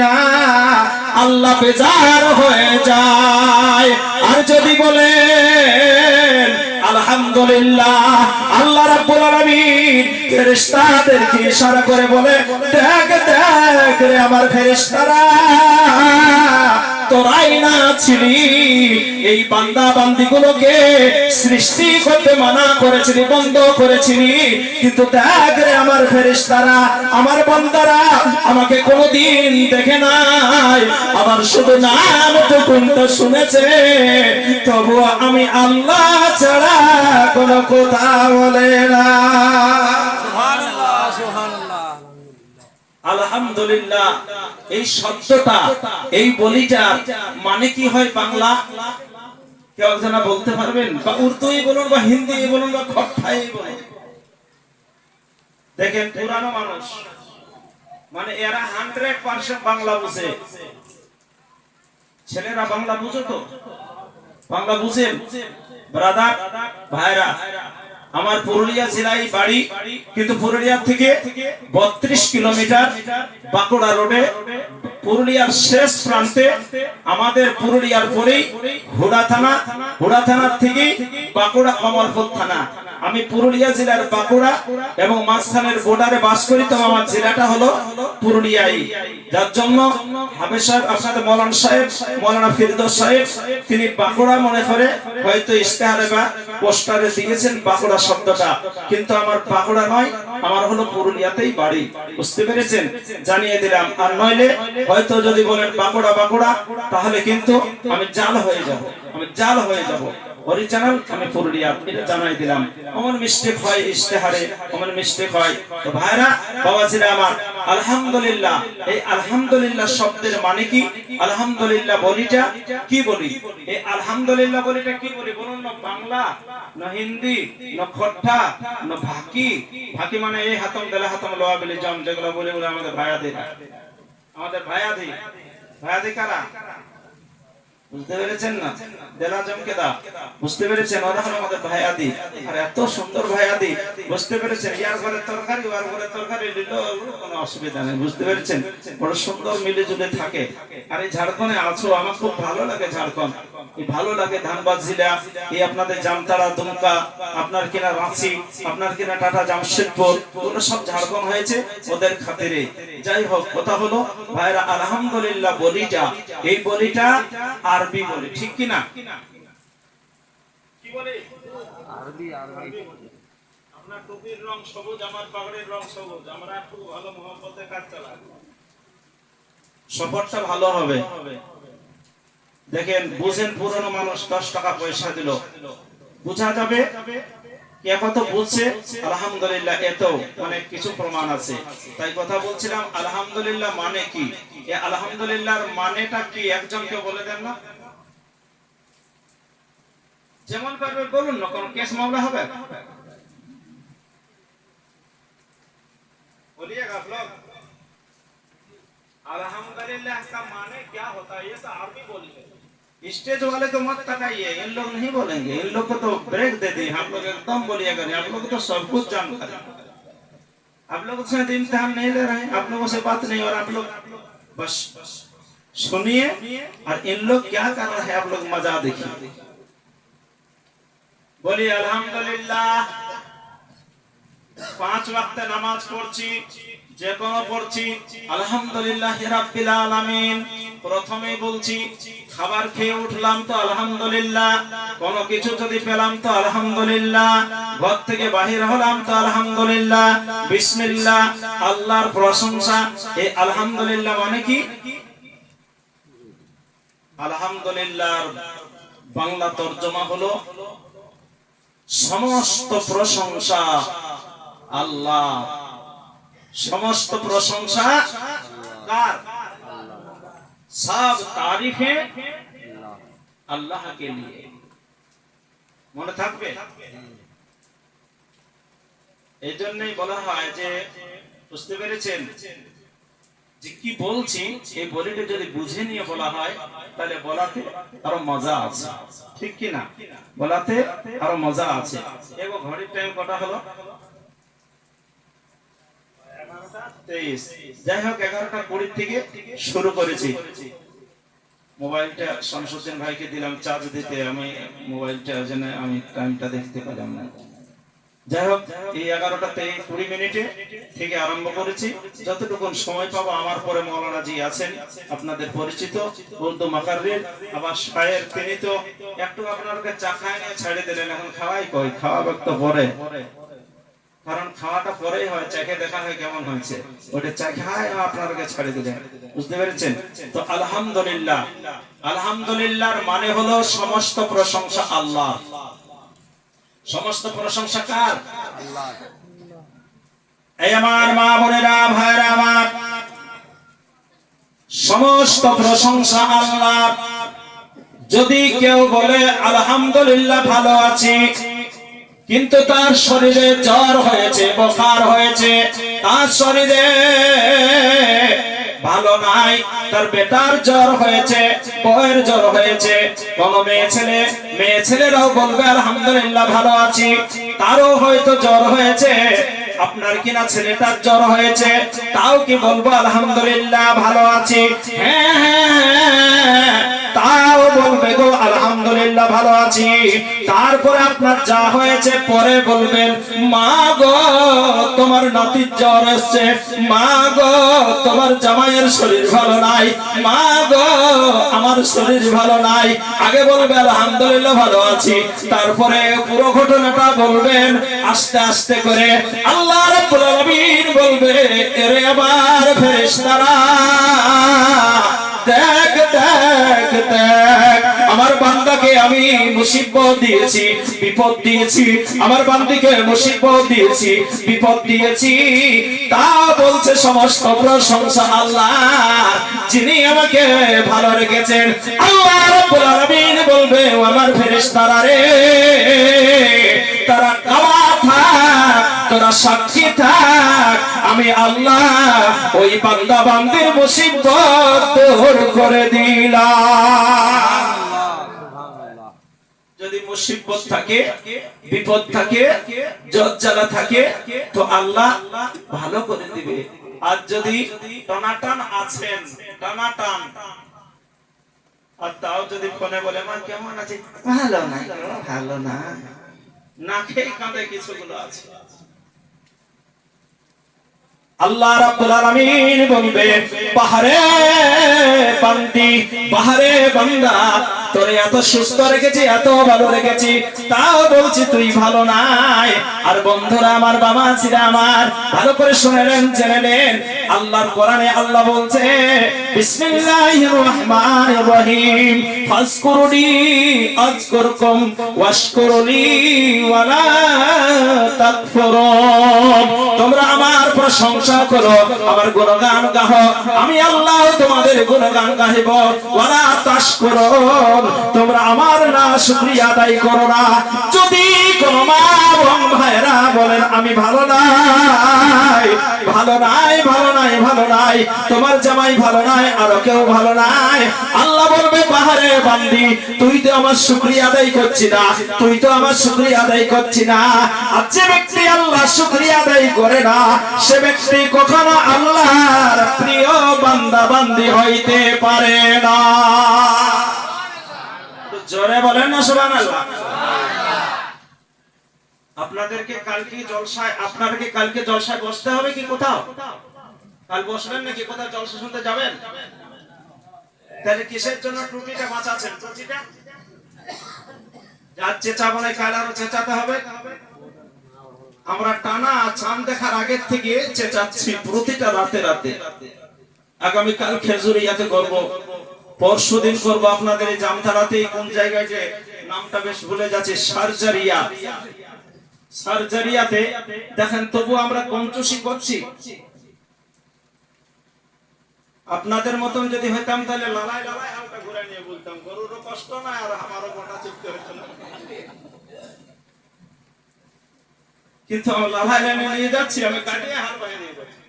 না আল্লাহ বেজার হয়ে যায়। আর যদি বলেন আলহামদুলিল্লাহ, আল্লাহ রাব্বুল আলামিন ফেরেশতাদেরকে ইশারা করে বলে, দেখ দেখ রে আমার ফেরেশতারা, তোরাই না ছিলি এই বান্দা বান্দিগুলোকে সৃষ্টি করতে মানা করেছিলি, বন্ধ করেছিলি, কিন্তু দেখ রে আমার ফেরেশতারা, আমার বান্দারা আমাকে কোনোদিন দেখে নাই, আমার শুধু নামটুকুনটা শুনেছে, তবুও আমি আল্লাহ ছাড়া কোনো কথা বলে না। সুবহানাল্লাহ, সুবহানাল্লাহ। আলহামদুলিল্লাহ এই শব্দটা, এই বলিটা মানে কি হয় বাংলা? কেউ একজন বলতে পারবেন? বা উর্দুই বলুন, বা হিন্দি বলুন, বা খট্টাই বলুন। দেখেন পুরানো মানুষ মানে এরা 100% বাংলা বুঝে। ছেলেরা বাংলা বুঝো তো? বাংলা বুঝেন ব্রাদার ভাইরা? আমার পুরুলিয়া জেলায় বাড়ি, কিন্তু পুরুলিয়া থেকে 32 কিলোমিটার বাঁকুড়া রোডে, পুরুলিয়ার শেষ প্রান্তে, আমাদের পুরুলিয়ার পরেই হুড়া থানা, হুড়া থানার থেকে বাঁকুড়া কমলপুর থানা। আমি পুরুলিয়া জেলার বাঁকুড়া এবং মাঝখানের বর্ডারে বাস করি, তো আমার জেলাটা হলো পুরুলিয়াই। যার জন্য হাফেজ সাহেব, আপনাদের মৌলানা সাহেব, মৌলানা ফিরদৌস সাহেব, তিনি বাঁকুড়া মনে করে হয়তো ইশতেহারে বা পোস্টারে দিয়েছেন বাঁকুড়া শব্দটা, কিন্তু আমার বাঁকুড়া নয়, আমার হলো পুরুলিয়াতেই বাড়ি। বুঝতে পেরেছেন? জানিয়ে দিলাম। আর নইলে হয়তো যদি বলেন বাঁকুড়া বাঁকুড়া, তাহলে কিন্তু আমি জাল হয়ে যাব, আমি জাল হয়ে যাব। অরিজিনাল আমি পুরুলিয়া, এটা জানাই দিলাম। আমার মিস্টেক হয় ইশতেহারে, আমার মিস্টেক হয়। তো ভাইরা বাবাজিরা আমার, আলহামদুলিল্লাহ, এই আলহামদুলিল্লাহ শব্দের মানে কি? আলহামদুলিল্লাহ বলিটা কি বলি? এই আলহামদুলিল্লাহ বলিটা কি বলি বলুন? না বাংলা, না হিন্দি, না খট্টা, না ভাকি? ভাকি মানে এই হাতম দেলা হাতম লোয়া বলি জম, যেগুলো বলে বলে আমাদের ভাইয়াদি, আমাদের ভাইয়াদি, ভাইয়াদি কারা? বুঝতে পেরেছেন না? দেলা জমকে দা, বুঝতে পেরেছেন? ওরা হলো আমাদের ভাইয়াদি। আর এত সুন্দর ভাইয়াদি, বুঝতে পেরেছেন? ইয়ার ঘরে তরকারি, ওর ঘরে তরকারি দিল, কোনো অসুবিধা নেই। বুঝতে পেরেছেন? বড় সুন্দর মিলে জুলে থাকে। আর এই ঝাড়খণ্ডে আছো, আমার খুব ভালো লাগে ঝাড়খণ্ড, এই ভালো লাগে। ধানবাদ জেলা, এই আপনাদের জামতারা, দুমকা, আপনার কিনা রাঁচি, আপনার কিনা টাটা জামশেদপুর, ওগুলো সব ঝাড়খণ্ড হয়েছে ওদের খাতিরে। যাই হোক, কথা হলো ভাইরা, আলহামদুলিল্লাহ বলিটা, এই বলিটা আরবি বলে, ঠিক কি না? কি বলে? আরবি। আরবি। আপনার টুপির রং সবুজ, আমার পাগড়ির রং সবুজ, আমরা খুব ভালো মহব্বতে কাজ চালাই, সফরটা ভালো হবে। দেখেন বুঝেন, পুরনো মানুষ 10 টাকা পয়সা দিল, বুঝা যাবে কে কত বুঝছে। আলহামদুলিল্লাহ এত মানে কিছু প্রমাণ আছে, তাই কথা বলছিলাম। আলহামদুলিল্লাহ মানে কি? এই আলহামদুলিল্লাহর মানেটা কি একজনকে বলে দেন না? যেমন পারবে বলুন না, কোন কেস মামলা হবে? बोलिएगा आप लोग। अल्हम्दुलिल्लाह का माने क्या होता है? ये तो अरबी बोलिए। स्टेज वाले को मत तकाइए, इन लोग नहीं बोलेंगे, इन लोग को तो ब्रेक दे दिए। हम लोग एकदम बोलिएगा, आप लोग तो सब कुछ जानकारी, आप लोग से इम्तिहान नहीं ले रहे हैं, आप लोगों से बात नहीं, और आप लोग बस सुनिए और इन लोग क्या कर रहे हैं आप लोग मजा देखिए। बोलिए अल्हम्दुलिल्लाह। 5 वक्त नामाज পড়ছি, যে কোনো পড়ছি, আলহামদুলিল্লাহ রাব্বিল আলামিন। প্রথমেই বলছি, খাবার খেয়ে উঠলাম তো আলহামদুলিল্লাহ, কোন কিছু যদি পেলাম তো আলহামদুলিল্লাহ, ঘর থেকে বাহির হলাম তো আলহামদুলিল্লাহ, বিসমিল্লাহ, আল্লাহর প্রশংসা। এই আলহামদুলিল্লাহ মানে কি? আলহামদুলিল্লাহর বাংলা তরজমা হলো সমস্ত প্রশংসা আল্লাহ। সমস্ত প্রশংসা কার? সব তারিফে আল্লাহ কে লিয়ে। মনে থাকবে? এই জন্যই বলা হয় যে, বুঝতে পেরেছেন যে কি বলছি, এই বলিটা যদি বুঝে নিয়ে বলা হয় তাহলে বলাতে আরো মজা আছে, ঠিক কি না? বলাতে আরো মজা আছে। এবং ঘড়ির টাইম কটা হলো? 11:07। 23। যাই হোক 11:20 থেকে শুরু করেছি। মোবাইলটা শামসুদ্দিন ভাইকে দিলাম চার্জ দিতে, আমি মোবাইলটা জন্য আমি টাইমটা দেখতে পেলাম না। যাই হোক এই 11:20 থেকে আরম্ভ করেছি। যতটুকু সময় পাবো, আমার পরে মৌলানা জি আছেন আপনাদের পরিচিত উর্দু মাকাররির, আবার শায়ের, তিনি তো একটু আপনাদেরকে চা খায় নিয়ে ছেড়ে দিলেন, এখন খাওয়াই কই, খাওয়াবে তো পরে, কারণ খাওয়াটা পরেই হয়, চাকে দেখা হয় কেমন হয়েছে, ওটা চা খায় আপনাদেরকে ছেড়ে দিলেন, বুঝতে পেরেছেন তো? আলহামদুলিল্লাহ, আলহামদুলিল্লাহর মানে হলো সমস্ত প্রশংসা আল্লাহ। সমস্ত প্রশংসা কার? আল্লাহ। এই আমার মা বোনেরা, ভাইরা আমার, সমস্ত প্রশংসা আল্লাহ। যদি কেউ বলে আলহামদুলিল্লাহ ভালো আছি, কিন্তু তার শরীরে জ্বর হয়েছে, বুখার হয়েছে, তার শরীরে ভালো নাই, তার বেটার জ্বর হয়েছে, বউয়ের জ্বর হয়েছে, কোন মেয়ে ছেলেরাও বলবে আলহামদুলিল্লাহ ভালো আছি, তারও হয়তো জ্বর হয়েছে, আপনার কিনা ছেলেটার জ্বর হয়েছে, তাও কি বলবো আলহামদুলিল্লাহ ভালো আছি? হ্যাঁ, তাও বলবে গো আলহামদুলিল্লাহ ভালো আছি। তারপরে আপনার যা হয়েছে পরে বলবেন, মা গো তোমার নাতির জ্বর এসছে, মা গো তোমার জামাইয়ের শরীর ভালো নাই, মা গো আমার শরীর ভালো নাই। আগে বলবে আলহামদুলিল্লাহ ভালো আছি, তারপরে পুরো ঘটনাটা বলবেন আস্তে আস্তে করে। আল্লাহ রাব্বুল আলামিন বলবে, এরে আমার ফেরেশতারা, দেখ দেখ দেখ, আমার বান্দাকে আমি মুসিবত দিয়েছি, বিপদ দিয়েছি, আমার বান্দিকে মুসিবত দিয়েছি, বিপদ দিয়েছি, তা বলছে সমস্ত প্রশংসা আল্লাহ, যিনি আমাকে ভালো রেখেছেন। আল্লাহ রাব্বুল আলামিন বলবে, ও আমার ফেরেশতারা রে, তারা কাবা থাক, তোরা সাক্ষী থাক, আমি আল্লাহ ওই বান্দা বান্দির মুসিবত দূর করে দিলাম। যদি মুসিবত থাকে, বিপদ থাকে, জ্বালা থাকে, তো আল্লাহ ভালো করে দিবে। আর যদি টানাটান আছেন, টানাটান, আর তাও যদি ফোনে বলে মা কেমন আছে, ভালো না, ভালো না, না খেয়ে কাঁদে, কিছুগুলো আছে, আল্লাহ রাব্বুল আলামিন বলবে, বাহারে বান্দি, বাহারে বান্দা, তোরে এত সুস্থ রেখেছি, এত ভালো রেখেছি, তাও বলছি তুই ভালো নাই। আর বন্ধুরা আমার, বাবা ছিল আমার, ভালো করে শুনে নেন, জেনে নেন, আল্লাহর কোরআনে আল্লাহ বলছে, বিসমিল্লাহির রহমানির রহিম, ফাজকুরুনি আযকুরকুম ওয়াশকুরুনি ওয়ালা তাকফুরুন। তোমরা আমার প্রশংসা করো, আমার গুণগান গাও, আমি আল্লাহ তোমাদের গুণগান গাইব। ওয়ালা তাশকুরুন, তোমরা আমার না শুকরিয়া আদায় করো না। যদি কোন মা এবং ভাইরা বলেন আমি ভালো নাই, ভালো নাই, ভালো নাই, ভালো নাই, তোমার জামাই ভালো নাই, আর কেউ ভালো নাই, আল্লাহ বলবে, বাহারে বান্দি, তুই তো আমার শুকরিয়া আদায় করছি না, তুই তো আমার শুকরিয়া আদায় করছি না। আর যে ব্যক্তি আল্লাহ শুকরিয়া আদায় করে না, সে ব্যক্তি কখনো আল্লাহর প্রিয় বান্দা বান্দি হইতে পারে না। জোরে বলেন না সুবহানাল্লাহ। আপনাদেরকে কালকে জলসায় বসতে হবে কি কোথাও? কাল বসবেন নাকি কোথাও জলসা শুনতে যাবেন? তাহলে কিসের জন্য টুপিটা বাঁচাচ্ছেন? টুপিটা যার চেঁচাবো না, কাল আরো চেঁচাতে হবে। আমরা টানা চাঁদ দেখার আগের থেকে চেঁচাচ্ছি প্রতিটা রাতে রাতে। আগামীকাল খেজুরিয়াতে করবো, পরশু দিন করবো আপনাদের এই জামতারাতে, কোন জায়গায় যে নামটা বেশ ভুলে যাচ্ছে, সার্জারিয়াতে দেখেন, তবু আমরা কঞ্জুসি করছি। আপনাদের মতন যদি হইতাম তাহলে লালাই লালাই হালকা ঘুরে নিয়ে বলতাম, গরুরও কষ্ট না আর আমারও গোটা চিপতে হইতো না। কিন্তু লালাই লাইনে নিয়ে যাচ্ছি, আমি কাটিয়ে হাল বাইরে নিয়ে যাচ্ছি।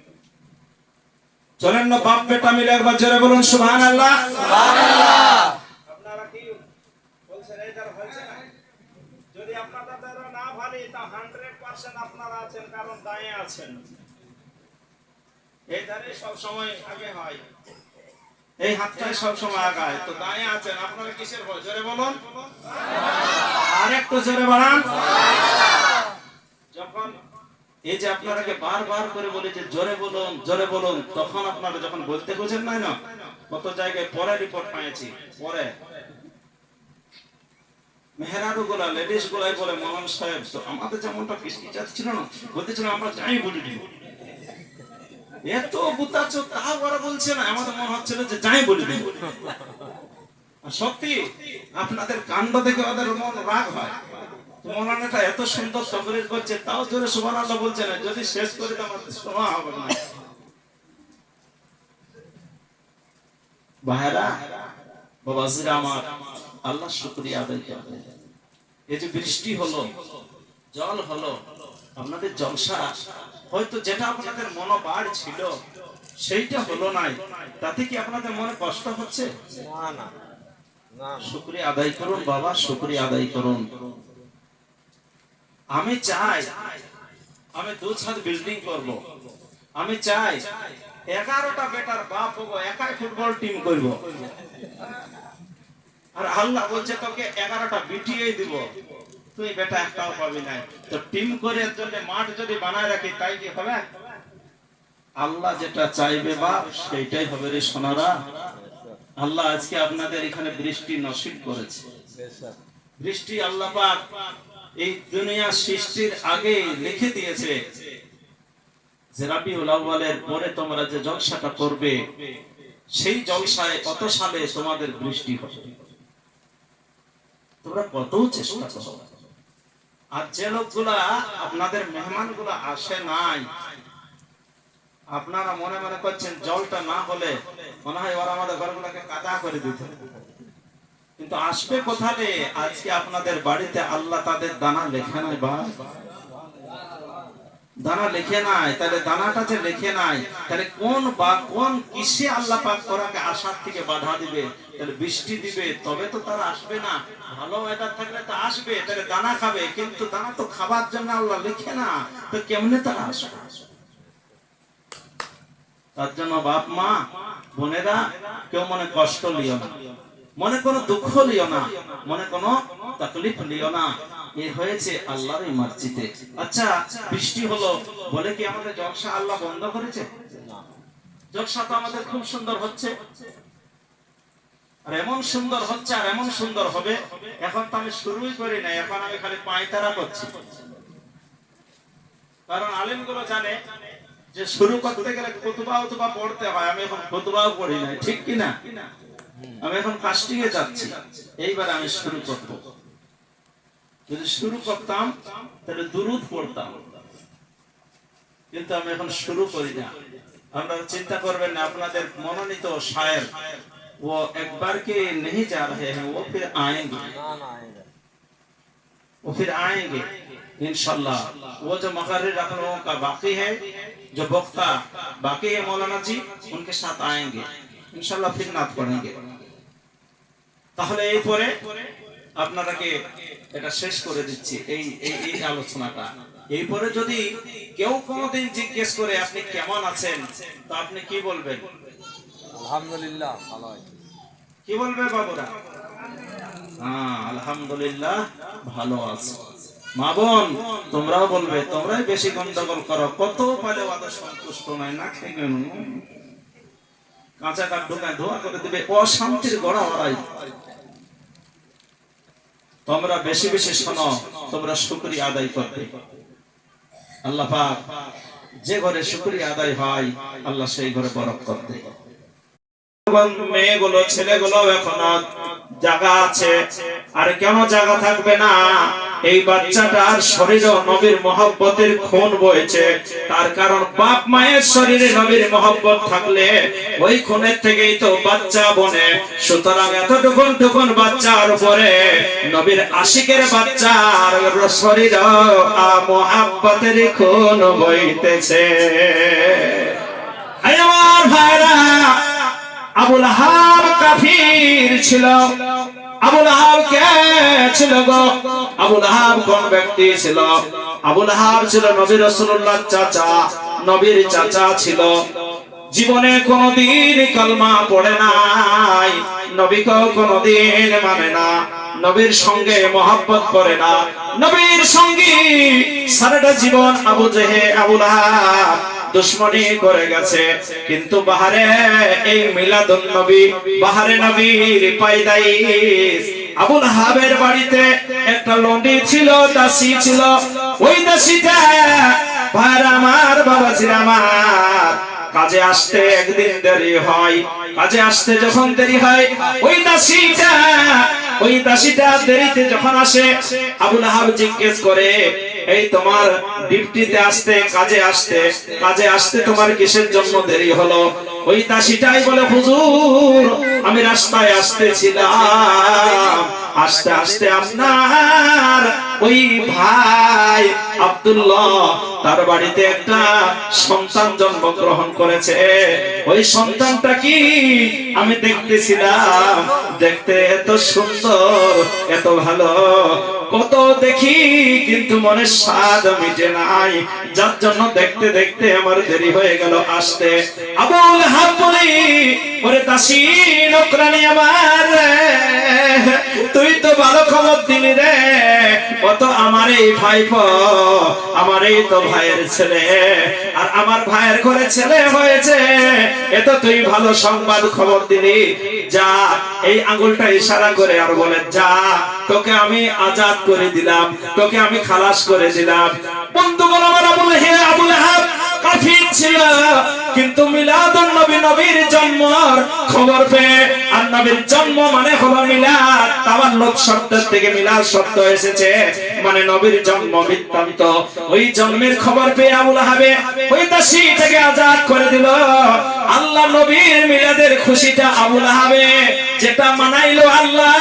চলেন না বাপ বেটা মিলে একবার জোরে বলুন সুবহানাল্লাহ। আপনারা কি বলছেন? এই দ্বারা হয়েছে না? যদি আপনাদের দ্বারা না ভালো, তা 100% আপনারা আছেন, কারণ দাঁড়িয়ে আছেন। এই ধারে সব সময় আগে হয়, এই হাতটাই সব সময় আগায়। তো দাঁড়িয়ে আছেন আপনারা কিসের ভয়? জোরে বলুন, আর একটু জোরে বাড়ান। যখন এই যে আপনারাকে বারবার করে বলে যে জোরে বলুন জোরে বলুন, তখন আপনারা যখন বলতে বুঝেন নাই না, কত জায়গায় পরে রিপোর্ট পেয়েছি, পরে মেহরারু গুলা লেডিস গুলাই বলে মৌলানা সাহেব তো আমাদের যেমনটা কিস্তি ছিল না, বলতেছিল আমরা যাই বলে দিব, এত বুতাচ্ছ তাও ওরা বলছে না, আমাদের মনে হচ্ছিল যে যাই বলে দিব। সত্যি আপনাদের কাণ্ড দেখে ওদের মন রাগ হয়। মৌলানাটা এত সুন্দর তকরির করছে, তাও জোরে সুবহানাল্লাহ বলছে না, যদি শেষ করে তো আমাদের শোনা হবে না। ভাইরা বাবাজিরা আমার, আল্লাহ শুকরিয়া আদায় করবেন। এই যে বৃষ্টি হলো, জল হলো, আপনাদের জলসা হয়তো যেটা আপনাদের মনোবাড় ছিল সেইটা হলো নাই, তাতে কি আপনাদের মনে কষ্ট হচ্ছে? না না, শুকরিয়া আদায় করুন বাবা, শুকরিয়া আদায় করুন। আমি চাই আমি 2 ছাদ বিল্ডিং করব, আমি চাই 11টা বেটার বাপ হবো, একাই ফুটবল টিম করব। আর আল্লাহ বলছে তোকে 11টা বিটিয়ে দিব, তুই বেটা একটাও পাবি না। তো টিম করে এর জন্য মাঠ যদি বানায় রাখি তাই কি হবে? আল্লাহ যেটা চাইবে বাপ সেইটাই হবে রে সোনারা। আল্লাহ আজকে আপনাদের এখানে বৃষ্টি নসিব করেছে। বৃষ্টি আল্লাহ পাক এই দুনিয়া সৃষ্টির আগে লিখে দিয়েছে যে রাবিউল আউয়ালের পরে তোমরা যে জলসাটা করবে, সেই জলসায় কত সালে তোমাদের বৃষ্টি হবে। তোমরা কত চেষ্টা করো। আর যে লোকগুলা আপনাদের মেহমানগুলা আসে নাই, আপনারা মনে মনে করছেন জলটা না হলে মনে হয় ওরা আমাদের ঘরগুলোকে কাদা করে দিত, কিন্তু আসবে কোথাতে? আজকে আপনাদের বাড়িতে আল্লাহ তাদের দানা লেখে নাই বা দানা লিখে নাই, তাহলে দানাটা যে লিখে নাই, তাহলে কোন কিসে আল্লাহ পাক ওরাকে আসার থেকে বাধা দিবে? তাহলে বৃষ্টি দিবে তবে তো তারা আসবে না। ভালো এটা থাকলে তো আসবে, তাহলে দানা খাবে, কিন্তু দানা তো খাবার জন্য আল্লাহ লিখে না, তো কেমনে তারা আসবে? তার জন্য বাপ মা বোনেরা কেউ মনে কষ্ট লিও না, মনে কোনো দুঃখ লিও না, মনে কোনো তাকলিফ লিও না। এ হয়েছে আল্লাহর এই মসজিদে। আচ্ছা বৃষ্টি হলো বলে কি আমাদের জলসা আল্লাহ বন্ধ করেছে? জলসা তো আমাদের খুব সুন্দর হচ্ছে, আর এমন সুন্দর হচ্ছে আর এমন সুন্দর হবে। এখন তো আমি শুরুই করি না, এখন আমি খালি পায়তারা করছি। কারণ আলেমগুলো জানে যে শুরু করতে গেলে খুতবা পড়তে হয়। আমি এখন খুতবাও পড়ি না, ঠিক কি না? আমি এখন কাস্টিং এ যাচ্ছি, এইবার আমি শুরু করব। যদি শুরু করতাম তাহলে দুরূদ পড়তাম, কিন্তু আমি এখন শুরু করি না। আপনারা চিন্তা করবেন না, আপনাদের মনোনীত শায়ের वो एक बार के नहीं जा रहे हैं, वो फिर आएंगे, वो फिर आएंगे इंशाल्लाह। वो जो मकर्रर आप लोगों का बाकी है, जो वक्ता बाकी है मौलाना जी, उनके साथ आएंगे इंशाल्लाह, फिर नात पढ़ेंगे। তাহলে এই পরে আপনাদেরকে এটা শেষ করে দিচ্ছি এই আলোচনাটা। এই পরে যদি কেউ কোনোদিন জিজ্ঞেস করে আপনি কেমন আছেন, তো আপনি কি বলবেন? আলহামদুলিল্লাহ ভালো আছি। কি বলবে বাবুরা? হ্যাঁ আলহামদুলিল্লাহ ভালো আছে। মা বোন তোমরাও বলবে, তোমরাই বেশি গন্ডগোল করো, কত পালে ওদের সন্তুষ্ট নয়, না খেয়ে গেল কাঁচা কাঠ ঢোকায় ধোয়া করে দিবে, অশান্তির গড়া ওরাই। তোমরা বেশি বেশি শোনো, তোমরা শুকরিয়া আদায় করবে। আল্লাহ পাক যে ঘরে শুকরিয়া আদায় হয় আল্লাহ সেই ঘরে বরকত দেয়। মেয়েগুলো ছেলেগুলো এখনো জায়গা আছে, আর কেন জায়গা থাকবে না? এই বাচ্চাটার শরীরে নবীর মহব্বতের খুন বইছে। তার কারণ বাপ মায়ের শরীরে নবীর মহব্বত থাকলে ওই খুনের থেকেই তো বাচ্চা বনে। সুতরাং এতটুকুন বাচ্চার উপরে নবীর আশিকের বাচ্চার শরীরে মহব্বতের খুন বইতেছে। আমার ভাইরা, আবু লাহাব কাফির ছিল। আবু লাহাব কে ছিল গো? আবু লাহাব কোন ব্যক্তি ছিল? আবু লাহাব ছিল নবী রাসূলুল্লাহর চাচা, নবীর চাচা ছিল। জীবনে কোনদিন কালমা পড়ে নাই, নবীকেও কোনদিন মানে না, নবীর সঙ্গে মহব্বত করে না, নবীর সঙ্গী সারাটা জীবন আবু জেহেল আবু লাহাব দুশ্মনী করে গেছে। কিন্তু বাহারে এই মিলাদুন নবী, বাহারে নবীর পায়দাইশ। আবু লাহাবের বাড়িতে একটা লন্ডি ছিল, দাসী ছিল। ওই দাসীটা ভাইরা আমার, বাবা ছিল আমার, কাজে আসতে একদিন দেরি হয়। কাজে আসতে যখন দেরি হয়, ওই দাসীটা দেরিতে যখন আসে, আবু লাহাব জিজ্ঞেস করে, এই তোমার ডিউটিতে আসতে, কাজে আসতে তোমার কিসের জন্য দেরি হলো? ওই দাসীটাই বলে, হুজুর আমি রাস্তায় আসতেছিলাম, আস্তে আস্তে আপনার ওই ভাই আব্দুল্লাহ তার বাড়িতে একটা সন্তান জন্মগ্রহণ করেছে। ওই সন্তানটা কি আমি দেখতেছিলাম, দেখতে এত সুন্দর, এত ভালো, কত দেখি কিন্তু মনের স্বাদ মিটে নাই, যার জন্য দেখতে দেখতে আমার দেরি হয়ে গেল আসতে। আবু লাহাব বলি, ওরে দাসী নকরানি আমার, তুই তো ভালো খবর দিলি রে, ও তো আমার এই ভাইপো, আমার এই তো ভাইয়ের ছেলে, আর আমার ভাইয়ের ঘরে ছেলে হয়েছে, এ তো তুই ভালো সংবাদ খবর দিলি। যা, এই আঙ্গুলটা ইশারা করে আর বলে, যা তোকে আমি আজাদ করে দিলাম, তোকে আমি খালাস করে দিলাম। বন্ধুগণ আমার, আবু লাহাব কাফির ছিল, কিন্তু মিলাদুন নবী, নবীর জন্মের খবর পেয়ে, আর নবীর জন্ম মানে হলো মিলাদ, তাওয়াল্লুদ শব্দের থেকে মিলাদ শব্দ এসেছে, মানে নবীর জন্ম বৃত্তান্ত। ওই জন্মের খবর পেয়ে আবু লাহাবে ওই দাসীটাকে আজাদ করে দিল। আল্লাহ নবীর মিলাদের খুশিটা আবু লাহাবে যেটা মানাইলো, আল্লাহ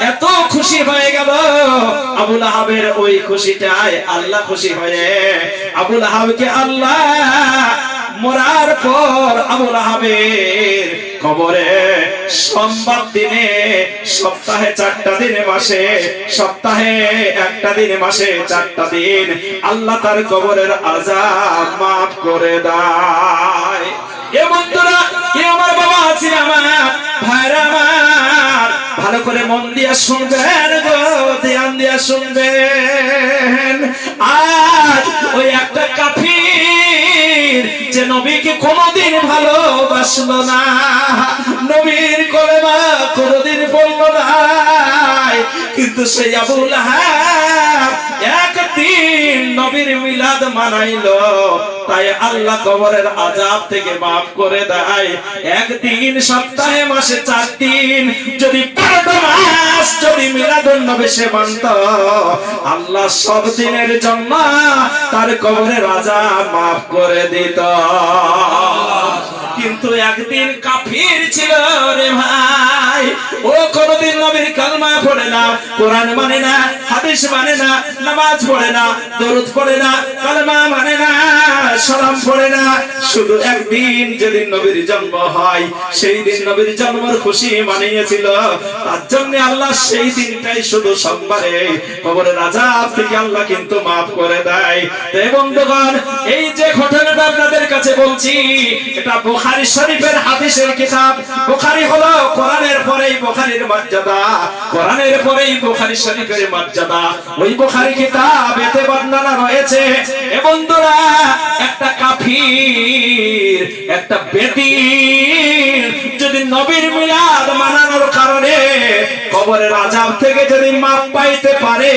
এত খুশি হয়ে গেল। আবু লাহাবের ওই খুশিটায় আল্লাহ খুশি হয়ে আবু লাহাবকে আল্লাহ মরার পর আবু লাহাবের কবরে সোমবার দিনে, সপ্তাহে 4টা দিন, মাসে সপ্তাহে 1টা দিন, মাসে 4টা দিন আল্লাহ তার কবরের আযাব মাফ করে দেয়। এ বন্ধুরা, এ আমার বাবা আছে, আমার ভাইরা আমার, ভালো করে মন দিয়া শুনবেন গো, ধ্যান দিয়া শুনবেন। আজ ওই একটা কাফির যে নবীকে কোনদিন ভালোবাসলো না, নবীর কলেমা কোনদিন বললো না, কিন্তু সেই আবু লাহাব একদিন নবীর মিলাদ মানাইলো, তাই আল্লাহ কবরের আযাব থেকে মাফ করে দেয়। একদিন সপ্তাহে, মাসে 4 দিন, যদি 12টা মাস যদি মিলাদুন নবী সে মানত, আল্লাহ সব দিনের জন্য তার কবরের আযাব মাফ করে দিত। কিন্তু একদিন কাফির ছিল রে ভাই, ও কোনদিন নবীর কালমা পড়ে না, কোরআন মানে না, হাদিস মানে না, নামাজ পড়ে না, দরুদ পড়ে না, কালমা মানে না, সালাম পড়ে না। শুধু একদিন যেদিন নবীর জন্ম হয়, সেই দিন নবীর জন্মের খুশি মানিয়েছিল, তার জন্য আল্লাহ সেই দিনটাই শুধু সোমবারে কবরের আযাব থেকে আল্লাহ কিন্তু মাফ করে দেয়। তাই বন্ধুগণ, এই যে ঘটনাটা আপনাদের কাছে বলছি, এটা বুখারী শরীফের হাদিসের কিতাব। বুখারী হলো কোরআনের পরেই বুখারীর মর্যাদা, কোরআনের পরেই বুখারী শরীফের মর্যাদা। ওই বুখারী কিতাবেতে বর্ণনা রয়েছে, এ বন্ধুরা, একটা কাফির, একটা বেদীন যদি নবীর মিলাদ মানানোর কারণে কবরের আযাব থেকে যদি মাপ পাইতে পারে,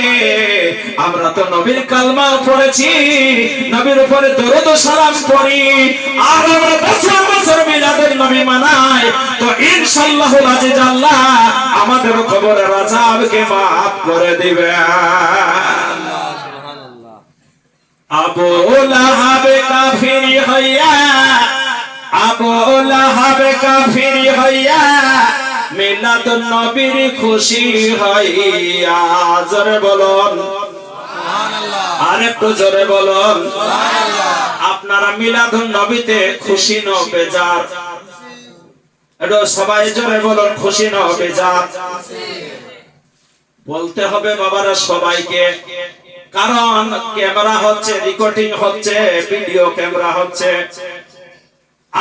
আমরা তো নবীর কালমা পড়েছি, নবীর উপরে দরুদ ও সালাম পড়ি, আর আমরা বছর বছর মিলাদুন নবী মানাই, তো ইনশাআল্লাহুল আজিজ আল্লাহ আমাদের কবরের আযাবকে মাফ করে দিবেন। আবু লাহাব কাফির হইয়া, আবু লাহাব কাফির হইয়া, মিলাদুন নবীর খুশি হইয়া, জোরে বলুন সুবহানাল্লাহ, আরেকটু জোরে বলুন সুবহানাল্লাহ। আপনারা মিলাদুন নবীতে খুশি ন বেজার? এটা সবাই জোরে বলুন, খুশি ন বেজার? বলতে হবে বাবারা সবাইকে, কারণ ক্যামেরা হচ্ছে, রেকর্ডিং হচ্ছে, ভিডিও ক্যামেরা হচ্ছে।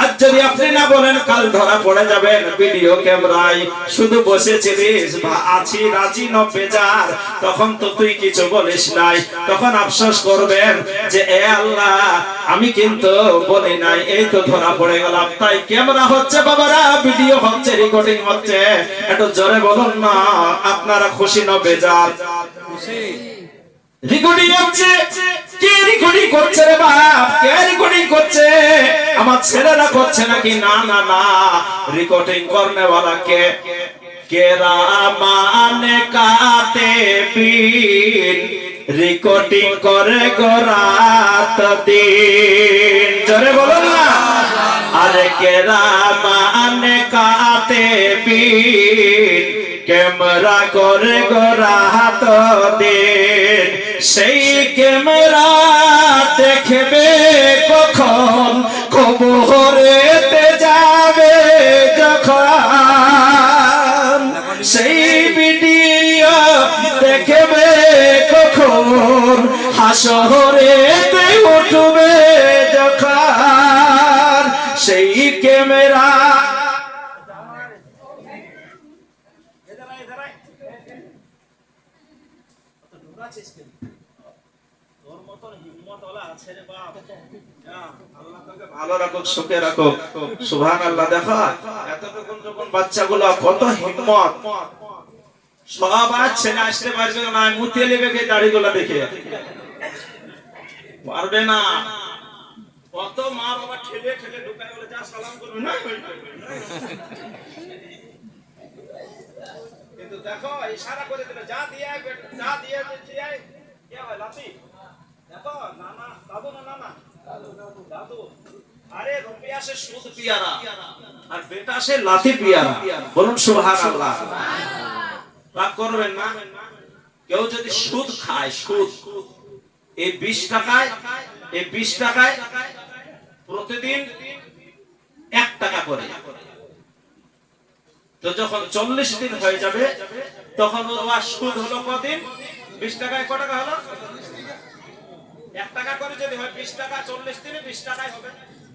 আজ যদি আপনি না বলেন কাল ধরা পড়ে যাবেন ভিডিও ক্যামেরায় শুধু বসেছিলিস বা আছি রাজি ন বেজার, তখন তো তুই কিছু বলিস নাই, তখন আফসোস করবেন যে এ আল্লাহ আমি কিন্তু বলি নাই, এই তো ধরা পড়ে গেলাম। তাই ক্যামেরা হচ্ছে বাবারা, ভিডিও হচ্ছে, রেকর্ডিং হচ্ছে, একটু জোরে বলুন না আপনারা খুশি ন বেজার? খুশি। রেকর্ডিং হচ্ছে, কে রেকর্ডিং করছে রে বাপ? কে রেকর্ডিং করছে? আমার ছেলেরা করছে নাকি? না না না, রেকর্ডিং করনে वाला কে? কেরামানে কাতেবিন রেকর্ডিং করে গো রাত দিন। জোরে বলো না। আরে কেরামানে কাতেবিন ক্যামেরা করে গো রাত দিন, সেই ক্যামেরা দেখবে কখন কবরেতে যাবে যখন, সেই ভিডিও দেখবে কখন হাসরেতে উঠবে যখন, সেই ক্যামেরা ভালো রাখুক, সুখে রাখুক। সুবহানাল্লাহ। দেখো এতটুকুন যখন বাচ্চাগুলো কত হিম্মত, সব আজ ছেলে আসতে পারবে না, মুতিয়ে নেবে কে দাড়িগুলো দেখে পারবে না। কত মা বাবা ঠেলে ঠেলে ঢুকায় বলে যা সালাম করবে না, কিন্তু দেখো ইশারা করে দিলে যা দিয়ে যা দিয়ে কে হয় লাতি। দেখো নানা দাদু না নানা দাদু, আরে রুপিয়া সে সুদ পিয়ারা আর বেটা সে লাতি পিয়ারা। বলুন সুবহানাল্লাহ। রাগ করবেন না। কেউ যদি সুদ খায়, সুদ এই 20 টাকায়, এই 20 টাকায় প্রতিদিন 1 টাকা করে, তো যখন 40 দিন হয়ে যাবে তখন ওর সুদ হলো কদিন? 20 টাকায় কত টাকা হলো? 1 টাকা করে যদি হয় 20 টাকা 40 দিনে 20 টাকায় হবে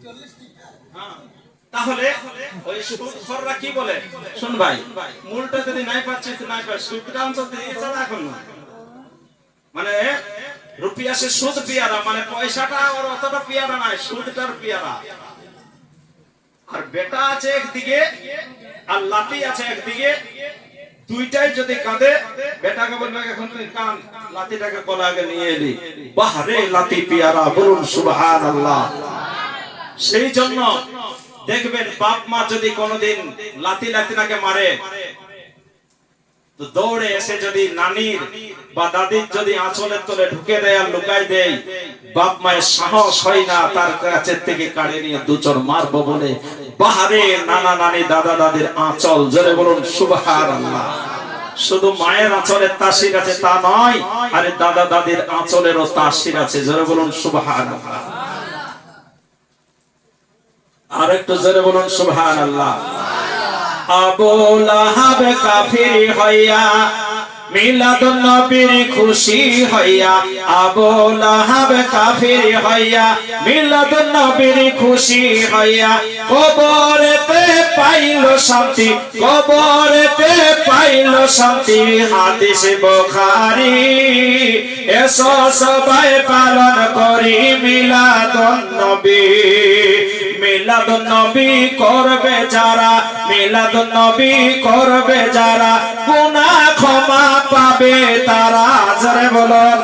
40 টাকা। হ্যাঁ, তাহলে ওই সুদখোররা কি বলে? শুন ভাই, মূলটা যদি নাই পাচ্ছিস তো নাই পাচ্ছিস, সুদটা অন্তত দিয়ে চলা এখন না। মানে রুপিয়া সে সুদ পিয়ারা, মানে পয়সাটা ওর অতটা পিয়ারা নাই, সুদটার পিয়ারা। আর বেটা আছে একদিকে আর লাঠি আছে একদিকে, দুইটাই যদি কাঁদে বেটাকে বলবে এখন তুই কান, লাঠিটাকে কোলা আগে নিয়ে এলি। বাহরে লাঠি পিয়ারা। বলুন সুবহানাল্লাহ। সেই জন্য দেখবেন বাপ মা যদি কোনোদিন লাঠিনাকে মারে তো দৌড়ে এসে যদি নানির বা দাদির যদি আঁচলের তলে ঢুকে দেয় আর লুকাই দেয়, বাপ মায়ের সাহস হয় না তার কাছে থেকে কাড়ে নিয়ে দুচর মারবো বলে বাহারে নানা নানি দাদা দাদির আঁচল। জোরে বলুন সুবহানাল্লাহ। শুধু মায়ের আঁচলের তাসির আছে তা নয়, আরে দাদা দাদির আঁচলেরও তাসির আছে। জোরে বলুন সুবহানাল্লাহ। আর একটু জোরে বলুন সুবহানাল্লাহ। আবু লাহাব কাফির হইয়া মিলাদুন নবীর খুশি হইয়া, আবু লাহাব কাফির হইয়া মিলাদুন নবীর খুশি হইয়া, কবরেতে পাইল শান্তি, কবরেতে পাইল শান্তি। হাদিস বুখারী। এসো সবাই পালন করি মিলাদুন নবী। মিলাদুন নবী করবে যারা, মিলাদুন নবী করবে যারা, গুনাহ ক্ষমা পাবে তারা। জোরে বলুন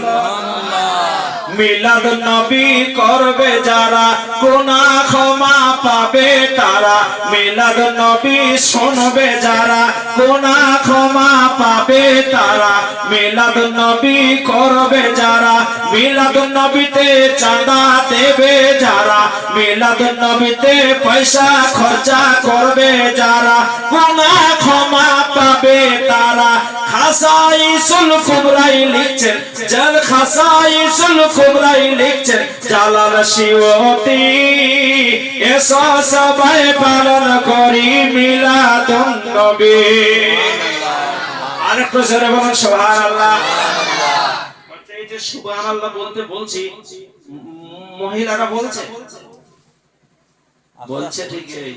মিলাদুন নবী করবে যারা, গুনাহ ক্ষমা পাবে তারা। মিলাদুন নবী শুনবে যারা, গুনাহ ক্ষমা পাবে তারা। মিলাদুন নবী করবে যারা, মিলাদুন নবীতে চাঁদা দেবে যারা, মিলাদুন নবীতে পয়সা খরচা করবে যারা, গুনাহ ক্ষমা পাবে তারা। খাসাইসুল কুবরাই লিখছেন, জাল খাসাইসুল কুবরাই লিখছেন জালাল শিওতি। এসো সবাই পালন করি মিলাদুন নবী। আরেকটু জোরে বলুন সুবহানাল্লাহ। এই যে সুবহানাল্লাহ বলতে বলছি, মহিলারা বলছে বলছে ঠিকই,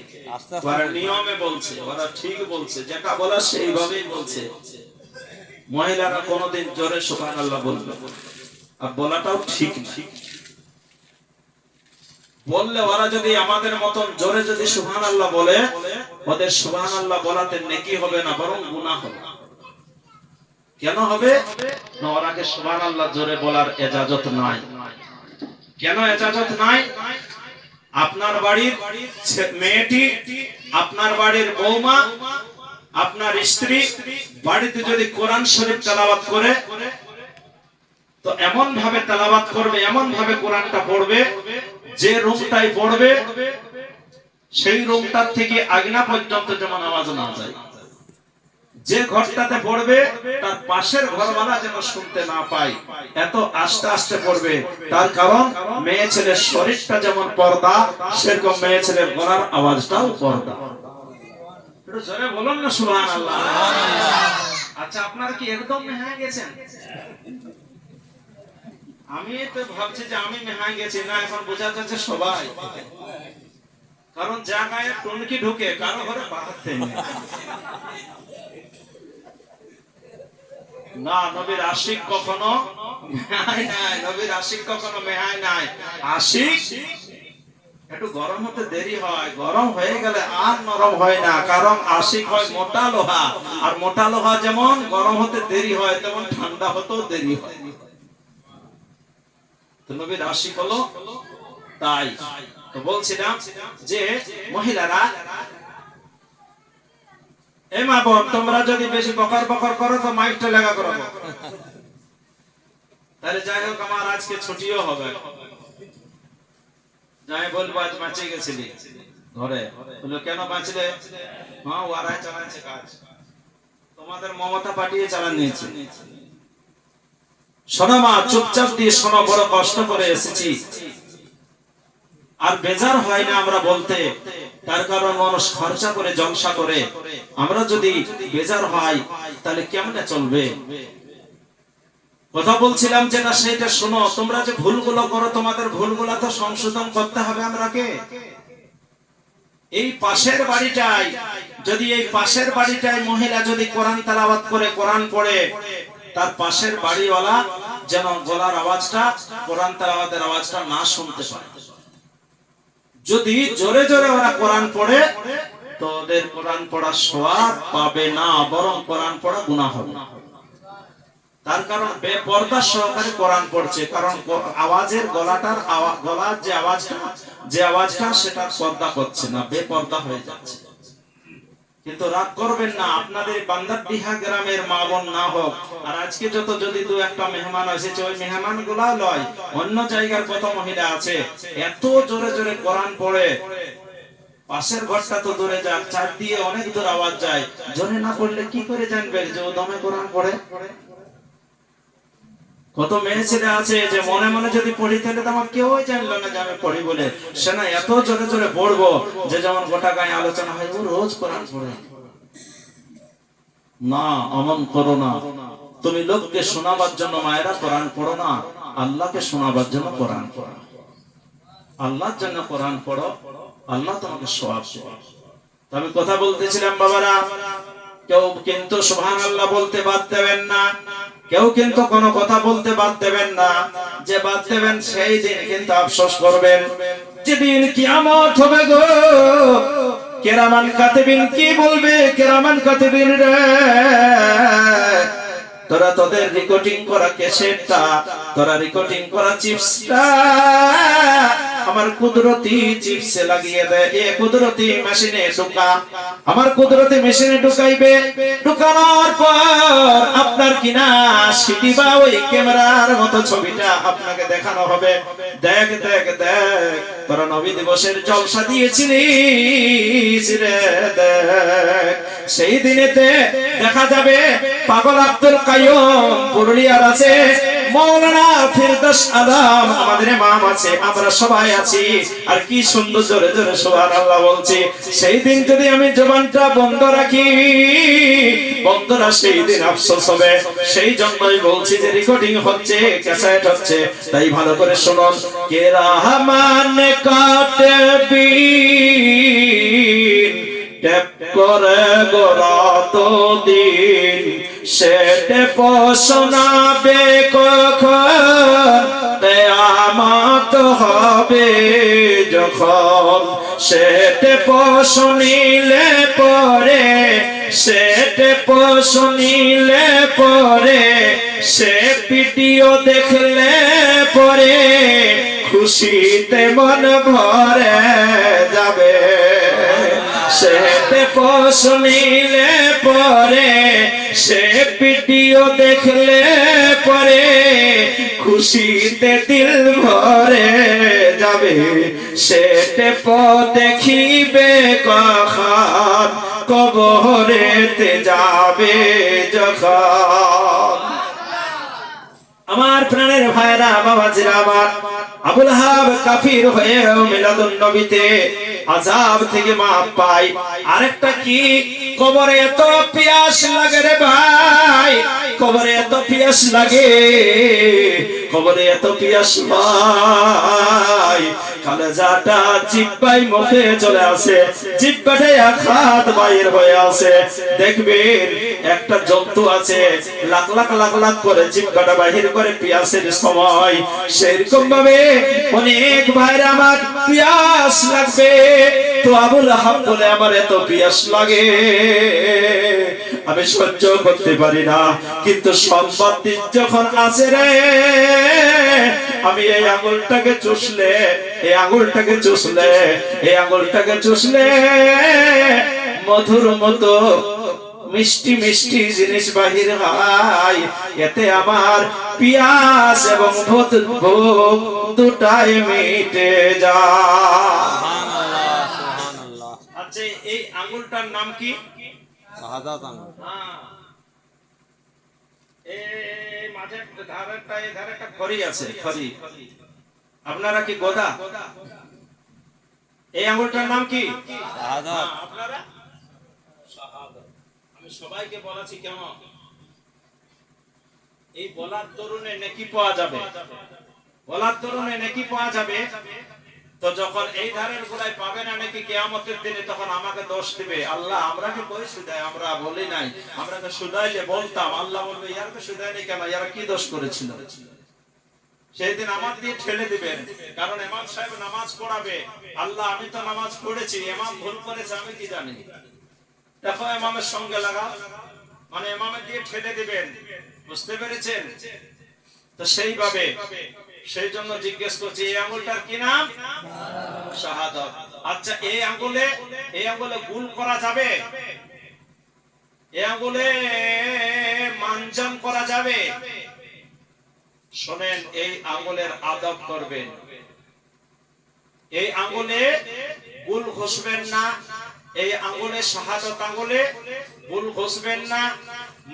ওরা নিয়মে বলছে, ওরা ঠিক বলছে, যেটা বলা সেইভাবেই বলছে। মহিলারা কোনোদিন জোরে সুবহানাল্লাহ বলবে আর বলাটাও ঠিক না। বললে ওরা যদি আমাদের মতন জোরে যদি সুবহানাল্লাহ বলে, ওদের সুবহানাল্লাহ বলাতে নেকি হবে না, বরং গুনাহ হবে। কেন হবে না? ওরাকে সুবহানাল্লাহ জোরে বলার ইজাজত নাই। কেন ইজাজত নাই? আপনার বাড়ির মেয়েটি, আপনার বাড়ির বৌমা, আপনার স্ত্রী বাড়িতে যদি কোরআন শরীফ তেলাওয়াত করে, তো এমন ভাবে তেলাওয়াত করবে, এমন ভাবে কোরআনটা পড়বে, যে রুমটাই পড়বে সেই রুমটার থেকে আগনা পর্যন্ত যেমন আওয়াজ না যায়। যে ঘরটাতে পড়বে তার পাশের ঘরওয়ালা যেন শুনতে না পায়, এত আস্তে আস্তে পড়বে। তার কারণ মেয়ে ছেলের শরীরটা যেমন পর্দা, সেরকম মেয়ে ছেলের গলার আওয়াজটাও পর্দা। একটু জোরে বলুন না সুবহানাল্লাহ। আচ্ছা, আপনারা কি একদম মেহায় গেছেন? আমি তো ভাবছি যে আমি মেহায় গেছি না, এখন বোঝা যাচ্ছে সবাই। কারণ জায়গায় টনকি ঢুকে কারো ঘরে বাড়াতে না। নবীর আশিক কখনো মেহায় নাই, নবীর আশিক কখনো মেহায় নাই। আশিক একটু গরম হতে দেরি হয়, গরম হয়ে গেলে আর নরম হয় না। কারণ আশিক হয় মোটা লোহা, আর মোটা লোহা যেমন গরম হতে দেরি হয়, তেমন ঠান্ডা হতেও দেরি হয়। তো নবীর আশিক হলো তাই। তো বলছিলাম যে মহিলারা, এই মা বোন, তোমরা যদি বেশি বকর বকর করো তো মাইকটা লাগা করো, তাহলে যাই হোক আমার আজকে ছুটিও হবে। যাই বলবো আজ বাঁচে গেছিলি ঘরে, বললো কেন বাঁচলে? হ্যাঁ, ওরাই চালাচ্ছে কাজ, তোমাদের মমতা পাঠিয়ে চালান নিয়েছে। শোনো মা, চুপচাপ দিয়ে শোনো, বড় কষ্ট করে এসেছি, আর বেজার হয় না আমরা বলতে। তার কারণ মানুষ খরচা করে জলসা করে, আমরা যদি বেজার হয় তাহলে কেমনে চলবে? কথা বলছিলাম যেটা সেটা শোনো। তোমরা যে ভুলগুলো করো, তোমাদের ভুলগুলো তো সংশোধন করতে হবে আমরাকে। এই পাশের বাড়িটায় যদি, এই পাশের বাড়িটায় মহিলা যদি কোরআন তেলাওয়াত করে, কোরআন পড়ে, তার পাশের বাড়িওয়ালা যেন গলার আওয়াজটা, কোরআন তেলাওয়াতের আওয়াজটা না শুনতে পায়। যদি জোরে জোরে ওরা কোরআন পড়ে, তো ওদের কোরআন পড়ার সওয়াব পাবে না, বরং কোরআন পড়া গুনাহ হবে। তার কারণ বেপরদা সহকারে কোরআন পড়ছে, কারণ আওয়াজের গলাটার গলার যে আওয়াজটা সেটা পর্দা করছে না, বেপরদা হয়ে যাচ্ছে। কিন্তু রাগ করবেন না, আপনাদের বান্দারডিহা গ্রামের মা বোন না হোক, আর আজকে যত যদি দু একটা মেহমান এসেছে, ওই মেহমান গুলা লয়, অন্য জায়গার কত মহিলা আছে এত জোরে জোরে কোরআন পড়ে, পাশের ঘরটা তো দূরে যাক, চার দিয়ে অনেক দূর আওয়াজ যায়, জোরে না পড়লে কি করে জানবে যে ও দমে কোরআন পড়ে? কত মেয়ে ছেলে আছে যে মনে মনে যদি পড়ি তাহলে তো আমার কেউ জানলো না যে আমি পড়ি বলে, সে না এত জোরে জোরে পড়বো যে যেমন গোটা গায়ে আলোচনা হয় ও রোজ কোরআন পড়ে। না, অমন করো না। তুমি লোককে শোনাবার জন্য মায়েরা কোরআন পড়ো না, আল্লাহকে শোনাবার জন্য কোরআন পড়ো। আল্লাহর জন্য কোরআন পড়ো, আল্লাহ তোমাকে সওয়াব দেবে। আমি কথা বলতেছিলাম বাবারা, কেউ কিন্তু সুবহানাল্লাহ বলতে বাদ দেবেন না, কেউ কিন্তু কোনো কথা বলতে বাদ দেবেন না। যে বাদ দেবেন সেই দিন কিন্তু আফসোস করবেন, যেদিন কিয়ামত হবে গো। কেরামান কাতিবিন কি বলবে? কেরামান কাতিবিন রে, তোরা তোদের রেকর্ডিং করা ক্যাসেটটা, তোরা রেকর্ডিং করা চিপসটা আমার কুদরতি চিপসে লাগিয়ে দে, এ কুদরতি মেশিনে ঢুকা। আমার কুদরতি মেশিনে ঢুকাইবে, ঢুকানোর পর আপনার কিনা সিটি বা ওই ক্যামেরার মতো ছবিটা আপনাকে দেখানো হবে। দেখ দেখ দেখ, তোরা নবী দিবসের জলসা দিয়েছিলিস রে, দেখ। সেই দিনেতে দেখা যাবে পাগল আব্দুল কাইয়ুম পুরুলিয়ার আছে, মৌলানা ফিরদৌস আলম আমাদের ইমাম আছে, আমরা সবাই আছি, আর কি সুন্দর জোরে জোরে সুবহানাল্লাহ বলছি। সেই দিন যদি আমি জবানটা বন্ধ রাখি, ও বন্ধুরা সেই দিন আফসোস হবে। সেই জন্যই বলছি যে রেকর্ডিং হচ্ছে, ক্যাসেট হচ্ছে, তাই ভালো করে শুনুন। কে রহমান কাটবি টেপ করে গোরাত দিন, সেটে শোনাবে কখন কিয়ামত হবে যখন। সেটে শুনিলে পরে, সেটে শুনিলে পরে, সে ভিডিও দেখলে পরে খুশিতে মন ভরে যাবে। সেটে শুনিলে পরে, সে ভিডিও দেখলে পরে খুশিতে দিল ভরে যাবে। সেটে দেখিবে কখন কবরেতে যাবে যখন। আমার প্রাণের ভাইরা বাবাজিরা আমার, আবুল আহাব কাফির হয়েও মিলাদুন নবীতে আযাব থেকে মাপ পায়। আরেকটা কি, কবরে এত পিয়াস লাগে রে ভাই, কবরে এত পিয়াস লাগে, কবরে এত পিয়াস ভাই, কলেজাটা জিহ্বায় মুখে চলে আসে, জিহ্বাটা আঘাত বাইর হয়ে আসে। দেখবেন একটা জন্তু আছে লাখ লাখ লাখ লাখ করে জিহ্বাটা বাহির করে পিয়াসের সময়, সেরকম ভাবে অনেক ভাইরা আমার পিয়াস লাগবে। তো আবুল আহাব বলে আমার এত পিয়াস লাগে, আমি সহ্য করতে পারি না, কিন্তু সম্পত্তি যখন আছে রে, আমি এই আঙুলটাকে চুষলে, এই আঙুলটাকে চুষলে, এই আঙুলটাকে চুষলে মধুর মতো মিষ্টি মিষ্টি জিনিস বাহির হয়, এতে আমার পিয়াস এবং ভোগ দুটাই মিটে যায়। আচ্ছা, এই আঙুলটার নাম কি? শাহাদাত আঙুল। এই মাঝে ধারেরটা, এই ধারে একটা খড়ি আছে, খড়ি। আপনারা কি গোদা? এই আঙুলটার নাম কি? শাহাদাত। আপনারা? শাহাদাত। আমি সবাইকে বলাছি কেমন? এই বলার তরুণে নেকি পাওয়া যাবে, বলার তরুণে নেকি পাওয়া যাবে। তো যখন এই ধারের গোলায় পাবে না নাকি কিয়ামতের দিনে, তখন আমাকে দোষ দিবে আল্লাহ। আমরা কি বই শুধাই? আমরা বলি নাই, আমরা তো শুধাইলে বলতাম, আল্লাহ বলবে ইয়ারকে শুধাইনি কেন, ইয়ারা কি দোষ করেছিল? সেই দিন আমার দিয়ে ঠেলে দিবেন, কারণ ইমাম সাহেব নামাজ পড়াবে। আল্লাহ, আমি তো নামাজ পড়েছি, ইমাম ভুল করেছে আমি কি জানি, দেখো ইমামের সঙ্গে লাগাও, মানে ইমামের দিয়ে ঠেলে দিবেন। বুঝতে পেরেছেন? তো সেইভাবে, সেই জন্য জিজ্ঞেস করছি এই আঙ্গুলটার কি নাম? শাহাদাত। আচ্ছা, এই আঙ্গুলে, এই আঙ্গুলে গুল করা যাবে? এই আঙ্গুলে মানজাম করা যাবে? শোনেন, এই আঙ্গুলের আদব করবেন। এই আঙ্গুলে গুল ঘষবেন না, এই আঙ্গুলে, শাহাদাত আঙ্গুলে গুল ঘষবেন না,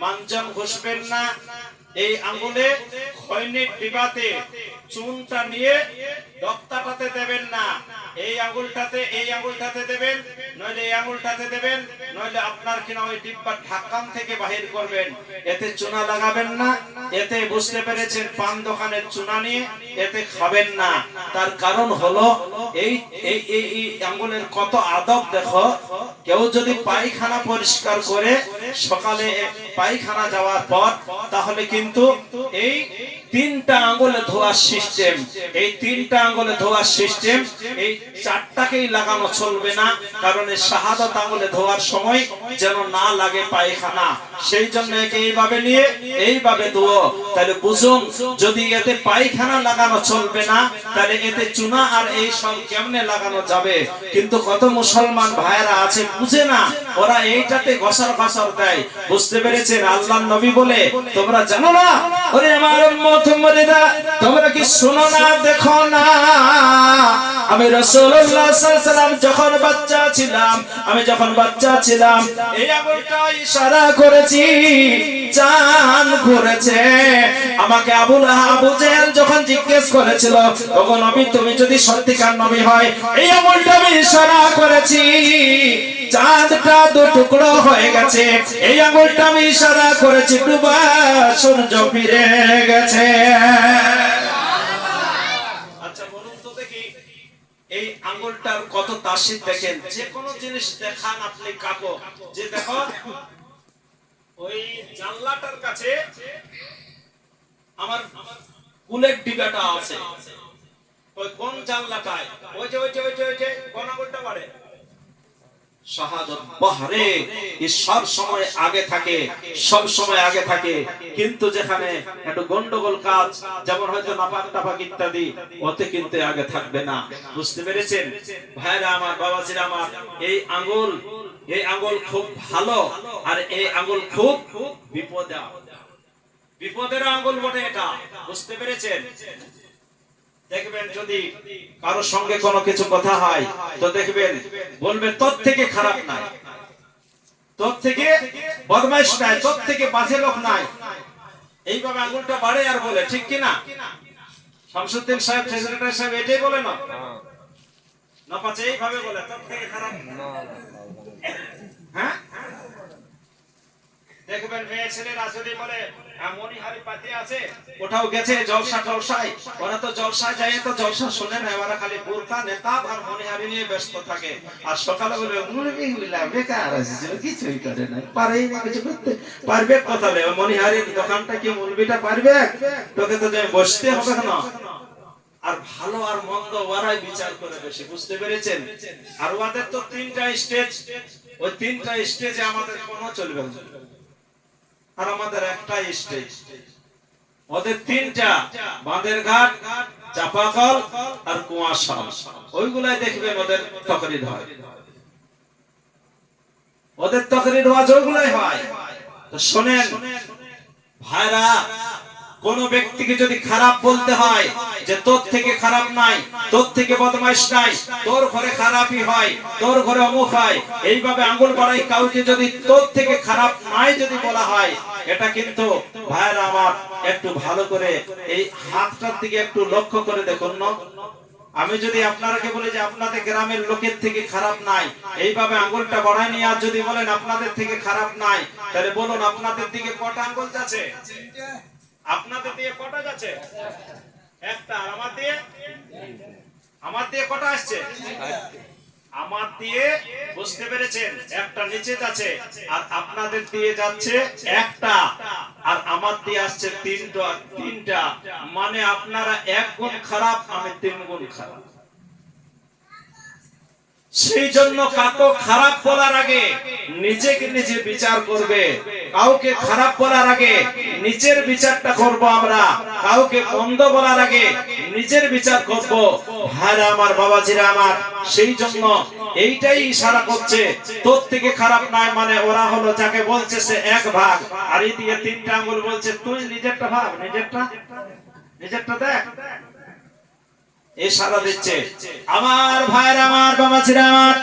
মানজাম ঘষবেন না। এই আঙ্গুলে খৈনিক ডিবাতে চুনটা নিয়ে দক্তাটাতে দেবেন না, এই আঙ্গুলটাতে, এই আঙ্গুলটাতে দেবেন, নইলে এই আঙ্গুলটাতে দেবেন, নইলে আপনার কিনা ওই ডিব্বার ঢাকন থেকে বাহির করবেন। এতে চুনা লাগাবেন না, এতে, বুঝতে পেরেছেন, পান দোকানের চুনা নিয়ে এতে খাবেন না। তার কারণ হলো এই এই এই আঙ্গুলের কত আদব দেখো। কেউ যদি পায়খানা পরিষ্কার করে সকালে পায়খানা যাওয়ার পর, তাহলে কিন্তু এই তিনটা আঙ্গুলে ধোয়ার সিস্টেম, এই তিনটা আঙ্গুলে ধোয়ার সিস্টেম, এই চারটাকেই লাগানো চলবে না, কারণ এই শাহাদাত আঙ্গুলে ধোয়ার সময় যেন না লাগে পায়খানা। সেই জন্য একে এইভাবে নিয়ে এইভাবে ধোও। তাহলে বুঝুন, যদি এতে পায়খানা লাগানো চলবে না, তাহলে এতে চুনা আর এই সব কেমনে লাগানো যাবে? কিন্তু কত মুসলমান ভাইরা আছে বুঝে না, ওরা এইটাতে ঘষার ঘষার দেয়। বুঝতে পেরেছেন? আল্লাহর নবী বলে, তোমরা জানো না, ওরে আমার উম্মত উম্মতেরা, তোমরা কি শোনো না, দেখো না, আমি রাসূলুল্লাহ সাল্লাল্লাহু আলাইহি ওয়াসাল্লাম যখন বাচ্চা ছিলাম, আমি যখন বাচ্চা ছিলাম, এই আঙুলটা ইশারা করেছি, চাঁদ ঘুরেছে। আমাকে আবু জেহেল যখন জিজ্ঞেস করেছিল, ওগো নবী, তুমি যদি সত্যিকার নবী হয়, এই আঙুলটা আমি ইশারা করেছি, চাঁদটা দু টুকরো হয়ে গেছে, এই আঙ্গুলটা আমি ইশারা করেছি ডুবা সূর্য ফিরে গেছে। আচ্ছা বলুন তো দেখি, এই আঙ্গুলটার কত তাসির দেখেন। যে কোনো জিনিস দেখান আপনি কাকো, যে দেখো ওই জানলাটার কাছে আমার কুলের ডিবাটা আছে, ওই কোন জানলাটায় ওই যে কোন আঙ্গুলটা বাড়ে শাহাদাত বাহরে, এই সব সময় আগে থাকে, সব সময় আগে থাকে। কিন্তু যেখানে একটু গন্ডগোল কাজ, যেমন হয়তো নাপাক টাপাক ইত্যাদি, ওতে কিন্তু আগে থাকবে না। বুঝতে পেরেছেন ভাইরা আমার, বাবাজিরা আমার? এই আঙ্গুল খুব ভালো, আর এই আঙ্গুল খুব বিপদের আঙ্গুল বটে এটা। বুঝতে পেরেছেন? দেখবেন যদি কারোর সঙ্গে কোনো কিছু কথা হয়, তো দেখবেন বলবে তোর থেকে খারাপ নাই, তোর থেকে বদমাইশ নাই, তোর থেকে বাজে লোক নাই। এইভাবে আঙ্গুলটা বাড়ে আর বলে, ঠিক কিনা? শামসুদ্দিন সাহেব, সেক্রেটারি সাহেব এটাই বলে না? না পাচ্ছে এইভাবে বলে তোর থেকে খারাপ। হ্যাঁ, দেখবেন মেয়ে ছেলেরা যদি বলে মনিহারি পাতি আছে, কোথাও গেছে জলসায়, ওরা তো জলসায় যায়, তো জলসা শুনে না, ওরা খালি বোরকা নেতা আর মনিহারি নিয়ে ব্যস্ত থাকে। আর সকালে বলে মুরগি হইলা বেকার আছে, কিছুই করে না, পারেই না কিছু করতে। পারবে কথা বলে মনিহারির দোকানটা কি মুরগিটা পারবে? তোকে তো যাই বসতে হবে না। আর ভালো আর মন্দ ওরাই বিচার করে বেশি। বুঝতে পেরেছেন? আর ওদের তো তিনটা স্টেজ, ওই তিনটা স্টেজে আমাদের কোনো চলবে না, আর আমাদের একটা স্টেজ। ওদের তিনটা, বাঁধের ঘাট, চাপাকল আর কুয়াশা, ওইগুলাই দেখবেন ওদের তকরির হয়, ওদের তকরির ওয়াজ ওইগুলাই হয়। তো শোনেন ভাইরা, কোন ব্যক্তিকে যদি খারাপ বলতে হয়, যে তোর থেকে খারাপ নাই, তোর থেকে বদমাইশ নাই, তোর ঘরে খারাপই হয়, তোর ঘরে অমুক হয়, এইভাবে আঙ্গুল বাড়াই কাউকে যদি তোর থেকে খারাপ নাই যদি বলা হয়, এটা কিন্তু ভাইরা আমার একটু ভালো করে এই হাতটার দিকে একটু লক্ষ্য করে দেখুন না। আমি যদি আপনাকে বলি যে আপনাদের গ্রামের লোকের থেকে খারাপ নাই, এইভাবে আঙ্গুলটা বাড়াই নিয়ে আর যদি বলেন আপনাদের থেকে খারাপ নাই, তাহলে বলুন আপনাদের দিকে কটা আঙ্গুল যাচ্ছে? আপনাদের দিয়ে কটা যাচ্ছে? একটা। আর আমার দিয়ে কটা আসছে? আমার দিয়ে, বুঝতে পেরেছেন, একটা নিচে যাচ্ছে, আর আপনাদের দিয়ে যাচ্ছে একটা, আর আমার দিয়ে আসছে তিনটা। মানে আপনারা 1 গুণ খারাপ, আমি 3 গুণ খারাপ। সেই জন্য কাউকে খারাপ বলার আগে নিজেকে নিজে বিচার করবে। কাউকে খারাপ বলার আগে নিজের বিচারটা করব আমরা। কাউকে মন্দ বলার আগে নিজের বিচার করব। ভাইরা আমার, বাবাজিরা আমার, সেই জন্য এইটাই ইশারা করছে তোর থেকে খারাপ নাই, মানে ওরা হলো যাকে বলছে সে 1 ভাগ, আর এই দিয়ে 3টা আঙ্গুল বলছে তুই নিজেরটা ভাব, নিজেরটা দেখ। ইশারা দিচ্ছে। আমার ভাইরা আমার, বাবাজিরা আমার,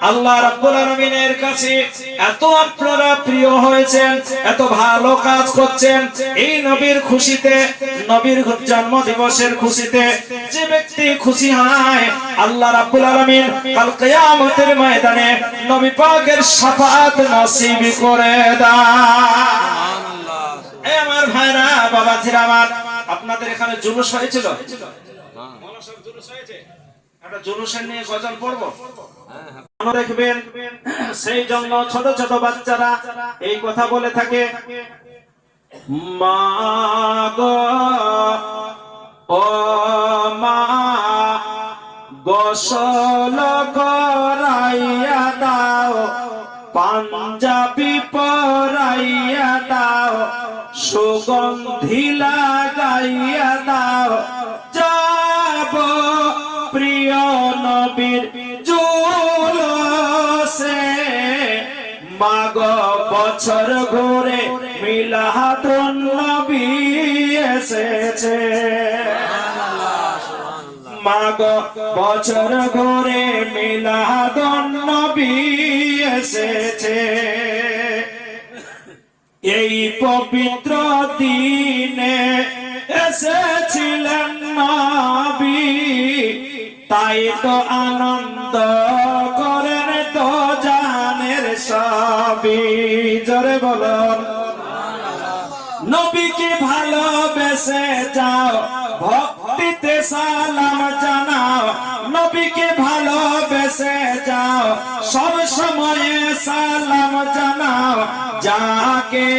আল্লাহ রাব্বুল আলামিনের কাছে এত আপনারা প্রিয় হয়েছেন, এত ভালো কাজ করছেন, এই নবীর খুশিতে, নবীর জন্ম দিবসের খুশিতে যে ব্যক্তি খুশি হয়, আল্লাহ রাব্বুল আলামিন কাল কিয়ামতের ময়দানে নবী পাকের শাফাআত নসিব করে দেয়। এই আমার ভাইরা, বাবাজিরা আমার, আপনাদের এখানে জুলুস হয়েছিল? একটা জুলুসের নিয়ে গজল পড়বো, দেখবেন। সেই জন্য ছোট ছোট বাচ্চারা এই কথা বলে থাকে, মা গো ও মা, গোসল করাইয়া দাও, পাঞ্জাবি পরাইয়া দাও, সুগন্ধি লাগাইয়া দাও, যাব প্রিয় নবীর জুলুসে, মাগো বছর ঘুরে মিলাদুন নবী এসেছে, মাগো বছর ঘুরে মিলাদুন নবী এসেছে। এই পবিত্র দিনে এসেছিলেন নবী, তাই তো আনন্দ করেন তো জানে করে বলুন নবীকে ভালোবেসে যাও ভক্তিতে সালাম জানাও নবীকে ভালোবেসে যাও সব সময় সালাম জানাও যাকে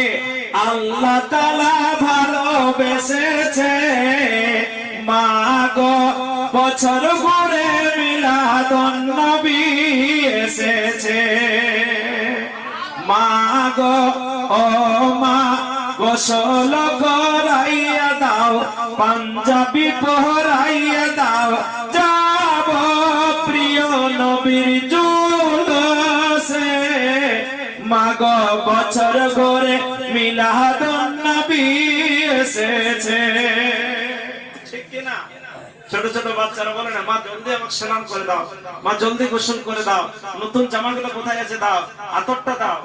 আল্লাহ তাআলা ভালোবেসেছে মাগো বছর ঘুরে মিলাদুন নবী এসেছে মাগো ও মা গোসল করাইয়া দাও পাঞ্জাবি পরাইয়া দাও যাব প্রিয় নবীর জুলুসে মাগো বছর ঘুরে মিলাদুন নবী এসেছে ঠিক কি না ছোট ছোট বাচ্চারা বলে না মা জলদি আমাকে স্নান করে দাও মা জলদি গোসল করে দাও নতুন জামাগুলো কোথায় আছে দাও আতরটা দাও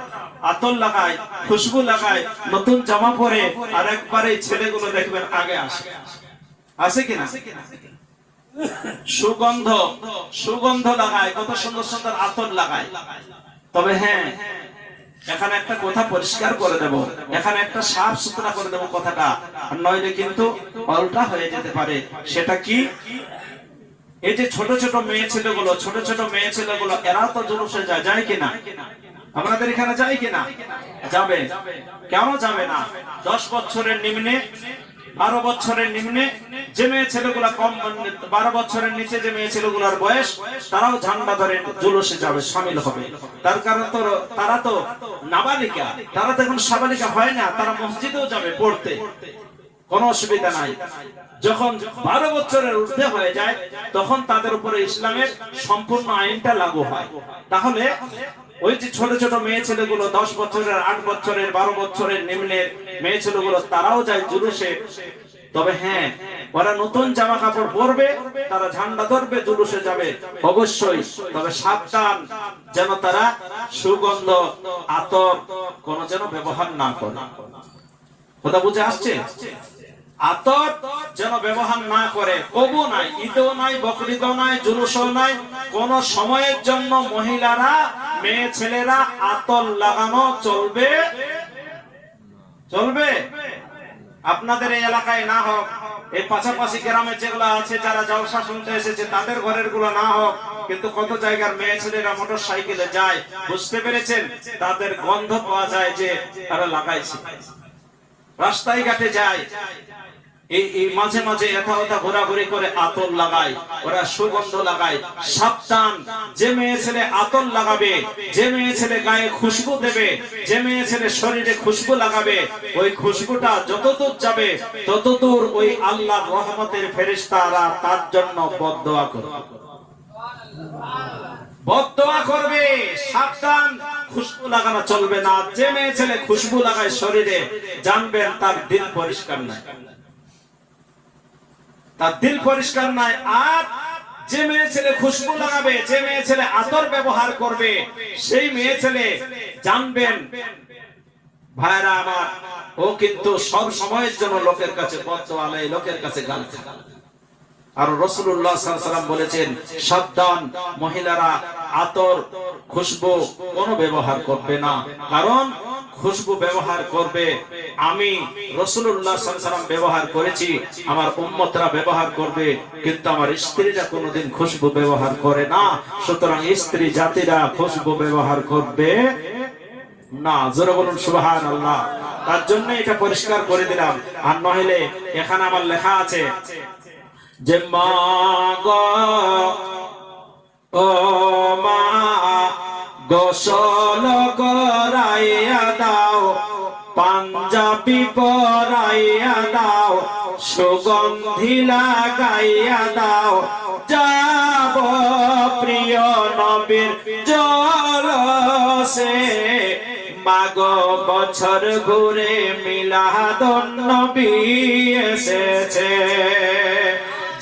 আতর লাগায় খুশবু লাগায় নতুন জামা পরে আর একবারে ছেলেগুলো দেখবেন আগে আসে আসে কিনা সুগন্ধ সুগন্ধ লাগায় কত সুন্দর সুন্দর আতর লাগায় তবে হ্যাঁ এখানে একটা কথা পরিষ্কার করে দেব এখানে একটা সাফ সুতরা করে দেব কথাটা আর নইলে কিন্তু পাল্টা হয়ে যেতে পারে সেটা কি এই যে ছোট ছোট মেয়ে ছেলেগুলো এরা তো জুলুসে যায় কিনা আপনাদের এখানে যায় কিনা যাবে কেন যাবে না 10 বছরের নিম্নে 12 বছরের নিম্নে যে মেয়ে ছেলেগুলা কম 12 বছরের নিচে যে মেয়ে ছেলেগুলোর বয়স তারাও ঝান্ডা ধরে জুলুসে যাবে শামিল হবে তার কারণ তো তারা তো নাবালিকা তারা তো এখন সাবালিকা হয় না তারা মসজিদেও যাবে পড়তে কোনো অসুবিধা নাই যখন 12 বছরের ঊর্ধ্বে হয়ে যায় তখন তাদের উপরে ইসলামের সম্পূর্ণ আইনটা লাগু হয় তাহলে ওই যে ছোট ছোট মেয়ে ছেলেগুলো 10 বছরের 8 বছরের 12 বছরের নিম্নের মেয়ে ছেলেগুলো তারাও যায় জুলুসে তবে হ্যাঁ ওরা নতুন জামা কাপড় পরবে তারা ঝান্ডা ধরবে জুলুসে যাবে অবশ্যই তবে সাবধান যেন তারা সুগন্ধ আতর কোন যেন ব্যবহার না করে কথা বুঝে আসছে আতর যেন ব্যবহার না করে কবু নাই ঈদও নাই বকরিদও নাই জুলুসও নাই কোন সময়ের জন্য মহিলারা মেয়ে ছেলেরা আতর লাগানো চলবে চলবে আপনাদের এই এলাকায় না হোক এই পাশাপাশি গ্রামে যেগুলো আছে যারা জলসা শুনতে এসেছে তাদের ঘরের গুলো না হোক কিন্তু কত জায়গার মেয়ে ছেলেরা মোটর সাইকেলে যায় বুঝতে পেরেছেন তাদের গন্ধ পাওয়া যায় যে তারা লাগাইছে রাস্তায় ঘাটে যায় এই মাঝে মাঝে এথা ওথা ঘোরাঘুরি করে আতর লাগায় ওরা সুগন্ধ লাগায় সাবধান যে মেয়ে ছেলে আতর লাগাবে যে মেয়ে ছেলে গায়ে খুশবু দেবে যে মেয়ে ছেলে শরীরে খুশবু লাগাবে ওই খুশবুটা যতদূর যাবে ততদূর ওই আল্লাহর রহমতের ফেরেশতারা তার জন্য বদদোয়া করবে বদদোয়া করবে সাবধান খুশবু লাগানো চলবে না যে মেয়ে ছেলে খুশবু লাগায় শরীরে জানবেন তার দিল পরিষ্কার নাই তার দিল পরিষ্কার নাই আর যে মেয়ে ছেলে খুশবু লাগাবে যে মেয়ে ছেলে আতর ব্যবহার করবে সেই মেয়ে ছেলে জানবেন ভাইরা আমার ও কিন্তু সব সময়ের জন্য লোকের কাছে বদদোয়া নেই লোকের কাছে গান খায় আর রাসূলুল্লাহ সাল্লাল্লাহু আলাইহি ওয়াসাল্লাম বলেছেন সাবধান মহিলারা আতর খুশবু কোনো ব্যবহার করবে না কারণ খুশবু ব্যবহার করবে আমি রাসূলুল্লাহ সাল্লাল্লাহু আলাইহি ওয়াসাল্লাম ব্যবহার করেছি আমার উম্মতরা ব্যবহার করবে কিন্তু আমার স্ত্রীরা কোনোদিন খুশবু ব্যবহার করে না সুতরাং স্ত্রী জাতিরা খুশবু ব্যবহার করবে না জোরে বলুন সুবহানাল্লাহ তার জন্য এটা পরিষ্কার করে দিলাম আর নহিলে এখানে আমার লেখা আছে যে মা গো ও মা গোসল করাইয়া দাও পাঞ্জাবি পরাইয়া দাও সুগন্ধি লাগাইয়া দাও যাব প্রিয় নবীর জলসে মাগো বছর ঘুরে মিলাদুন নবী এসেছে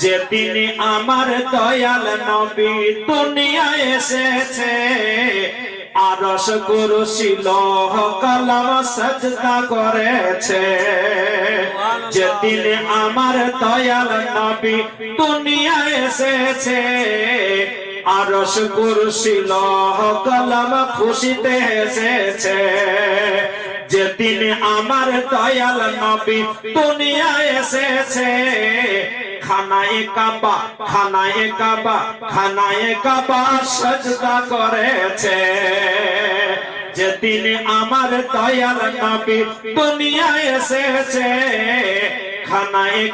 যেদিন আমার দয়াল নবী দুনিয়ায় এসেছে আরশ কুরসি লৌহ কলম সাজদা করেছে যেদিন আমার দয়াল নবী দুনিয়ায় এসেছে আরশ কুরসি লৌহ কলম খুশিতে এসেছে যেদিন আমার দয়াল নবী দুনিয়ায় এসেছে, খানায়ে কাবা খানায়ে কাবা খানায়ে কাবা সাজদা করেছে। যেদিন আমার দয়াল নবী দুনিয়ায় এসেছে, খানায়ে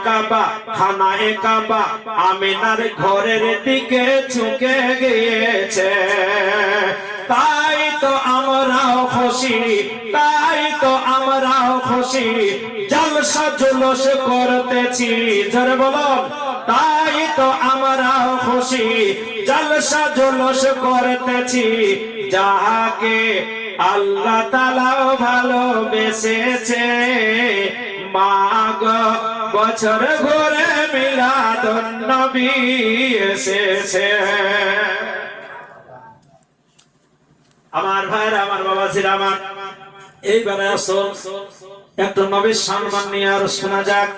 কাবা আমিনার ঘরের দিকে ঝুঁকে গিয়েছে। তাই তো আমরাও খুশি, তাই তো আমরাও খুশি, জলসা জুলুস করতেছি। জোরে বলো, তাই তো আমরাও খুশি, জলসা জুলুস করতেছি। যাকে আল্লাহ তাআলা ভালোবেসেছে, মাগ বছর ঘুরে মিলাদুন নবী এসেছে। আমার ভাইরা, আমার বাবাজিরা, আমার এইবারে আসো একটু নবীর সম্মান নিয়ে আর শোনা যাক।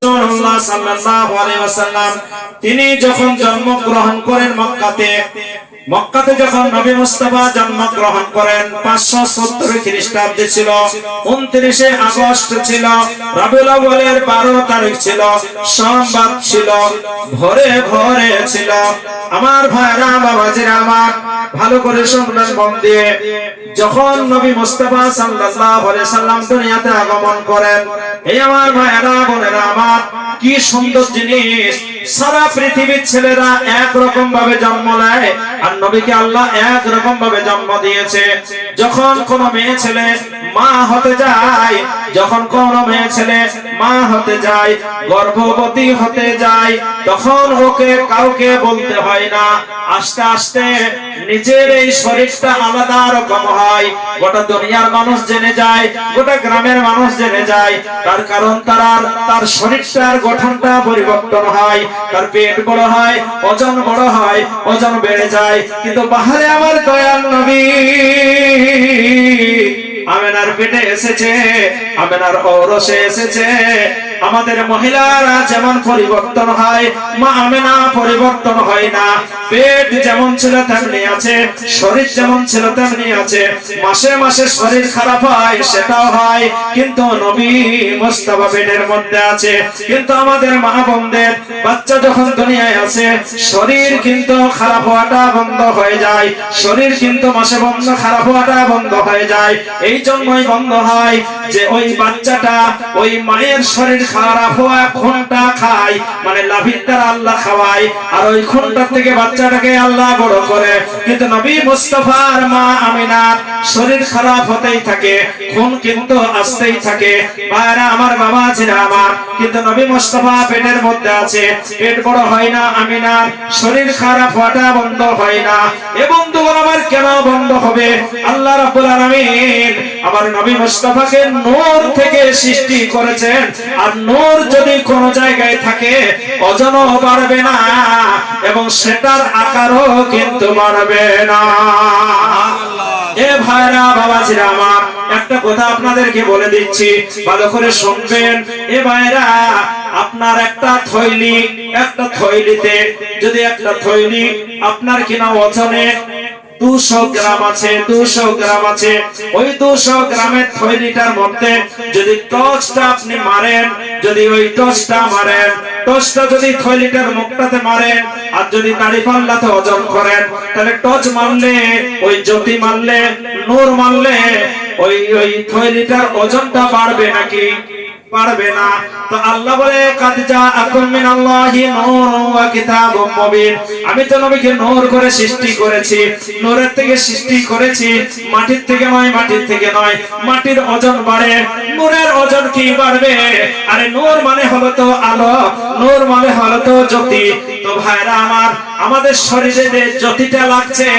রাসূলুল্লাহ সাল্লাল্লাহু আলাইহি ওয়াসাল্লাম তিনি যখন জন্মগ্রহণ করেন মক্কাতে যখন নবী মুস্তাফা জন্মগ্রহণ করেন 570 খ্রিস্টাব্দে ছিল, 29 আগস্ট ছিল, রবিউল আউয়ালের 12 তারিখ ছিল, সোমবার ছিল, ভোরে ভোরে ছিল। আমার ভাইরা বাবাজিরা আমার, ভালো করে শুনবেন মন দিয়ে। যখন নবী মুস্তাফা সাল্লাল্লাহু আলাইহি সাল্লাম দুনিয়াতে আগমন করেন, এই আমার ভাইরা বোনেরা আমার, কি সুন্দর জিনিস। সারা পৃথিবীর ছেলেরা এক রকম ভাবে জন্ম নেয়, আর নবীকে আল্লাহ এক রকম ভাবে জন্ম দিয়েছে। যখন কোন মেয়ে ছেলে মা হতে যায়, যখন কোন মেয়ে ছেলে মা হতে যায়, গর্ভবতী হতে যায়, তখন ওকে কাউকে বলতে হয় না। আস্তে আস্তে নিজের এই শরীরটা আলাদা রকম হয়, গোটা দুনিয়ার মানুষ জেনে যায়, গোটা গ্রামের মানুষ জেনে যায়। তার কারণ তার শরীরটার গঠনটা পরিবর্তন হয়, তার পেট বড় হয়, ওজন বড় হয়, ওজন বেড়ে যায়। কিন্তু বাহারে আমার দয়াল নবী আমেনার পেটে এসেছে, আমেনার ঔরসে এসেছে। আমাদের মহিলারা যেমন পরিবর্তন হয়, মা আমেনা পরিবর্তন হয় না। পেট যেমন ছিল তেমনি আছে, শরীর যেমন ছিল তেমনি আছে। মাসে মাসে শরীর খারাপ হয়, সেটাও হয়, কিন্তু নবী মুস্তাফা পেটের মধ্যে আছে। কিন্তু আমাদের মা বোনদের বাচ্চা যখন দুনিয়ায় আসে, শরীর কিন্তু খারাপ হওয়াটা বন্ধ হয়ে যায়, শরীর কিন্তু মাসে বন্ধ খারাপ হওয়াটা বন্ধ হয়ে যায়। এই জন্যই বন্ধ হয় যে ওই বাচ্চাটা ওই মায়ের শরীর খারাপ হওয়া খুনটা খায়, মানে লাভির দ্বারা আল্লাহ খাওয়ায়, আর ওই খুনটা থেকে বাচ্চাটাকে আল্লাহ বড় করে। কিন্তু নবী মুস্তাফার মা আমিনার শরীর খারাপ হতেই থাকে, খুন কিন্তু আসতেই থাকে। ভাইরা আমার, বাবা ছিল আমার, কিন্তু নবী মুস্তাফা পেটের মধ্যে আছে, পেট বড় হয় না, আমিনার শরীর খারাপ হওয়াটা বন্ধ হয় না। এবং বন্ধুগণ আমার, কেন বন্ধ হবে? আল্লাহ রাব্বুল আলামিন আমার নবী মুস্তাফাকে নূর থেকে সৃষ্টি করেছেন, আর নূর যদি কোন জায়গায় থাকে ওজনও বাড়বে না এবং সেটার আকারও কিন্তু বাড়বে না। এ ভাইরা বাবাজিরা আমার, একটা কথা আপনাদেরকে বলে দিচ্ছি, ভালো করে শুনবেন। এ ভাইরা, আপনার একটা থৈলিতে যদি একটা থৈলি আপনার কিনা ওজনে 200 গ্রাম আছে, 200 গ্রাম আছে, ওই 200 গ্রামের থৈলিটার মধ্যে যদি টর্চটা আপনি মারেন, যদি ওই টর্চটা মারেন, টর্চটা যদি থৈলিটার মুখটাতে মারেন, আর যদি দাড়িপাল্লাতে ওজন করেন, তাহলে টর্চ মারলে, ওই জ্যোতি মারলে, নূর মারলে ওই থৈলিটার ওজনটা বাড়বে নাকি? পারবে না। তো আল্লাহ বলে, কাদ জাআকুম মিনাল্লাহি নূরুন ওয়া কিতাবুম মুবিন। আমি তো নবীকে নূর করে সৃষ্টি করেছি, নূরের থেকে সৃষ্টি করেছি, মাটির থেকে নয়, মাটির থেকে নয়। মাটির ওজন বাড়ে, নূরের ওজন কি বাড়বে? আরে নূর মানে হলো তো আলো, নূর মানে হলো তো জ্যোতি। তো ভাইরা আমার, আমাদের শরীরে যে জ্যোতিটা লাগছে,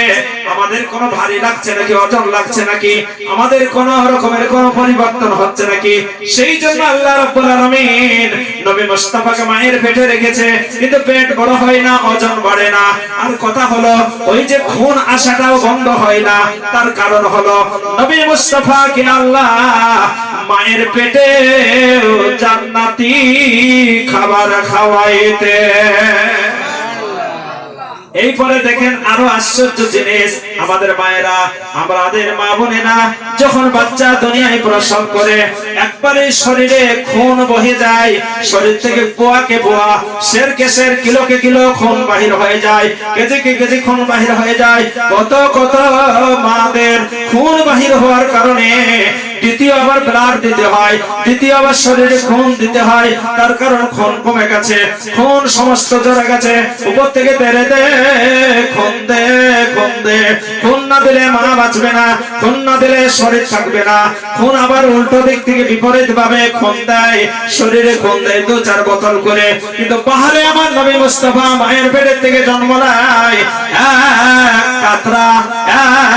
আমাদের কোনো ভারী লাগছে নাকি, ওজন লাগছে নাকি, আমাদের কোনো রকমের কোনো পরিবর্তন হচ্ছে নাকি? সেই জন্য আল্লাহ রাব্বুল আলামিন নবী মুস্তাফাকে মায়ের পেটে রেখেছে, কিন্তু পেট বড় হয় না, ওজন বাড়ে না। আর কথা হলো, ওই যে খুন আসাটাও বন্ধ হয় না, তার কারণ হলো নবী মুস্তাফাকে আল্লাহ মায়ের পেটে জান্নাতি খাবার খাওয়াইতে। এরপরে দেখেন আরো আশ্চর্য জিনিস, আমাদের মায়েরা, আমাদের মা বোনেরা যখন বাচ্চা দুনিয়ায় প্রসব করে একবারে শরীরে খুন বহে যায়, শরীর থেকে পোয়াকে পোয়া, শেরকে শের, কিলোকে কিলো খুন বাহির হয়ে যায়, কেজিকে কেজি খুন বাহির হয়ে যায়। কত কত মাদের খুন বাহির হওয়ার কারণে দ্বিতীয় আবার ব্লাড দিতে হয়, দ্বিতীয় আবার শরীরে খুন দিতে হয়। তার কারণ খুন কমে গেছে, খুন সমস্ত জড়ে গেছে। উপর থেকে বেড়ে দে, খুন দে, খুন দে। খুন না দিলে মা বাঁচবে না, খুন না দিলে শরীর থাকবে না। খুন আবার উল্টো দিক থেকে বিপরীত ভাবে খুন দেয়, শরীরে খুন দেয় 2-4 বোতল করে। কিন্তু পাহাড়ে আমার নবী মুস্তাফা মায়ের পেটের থেকে জন্ম নেয়, এক কাতরা,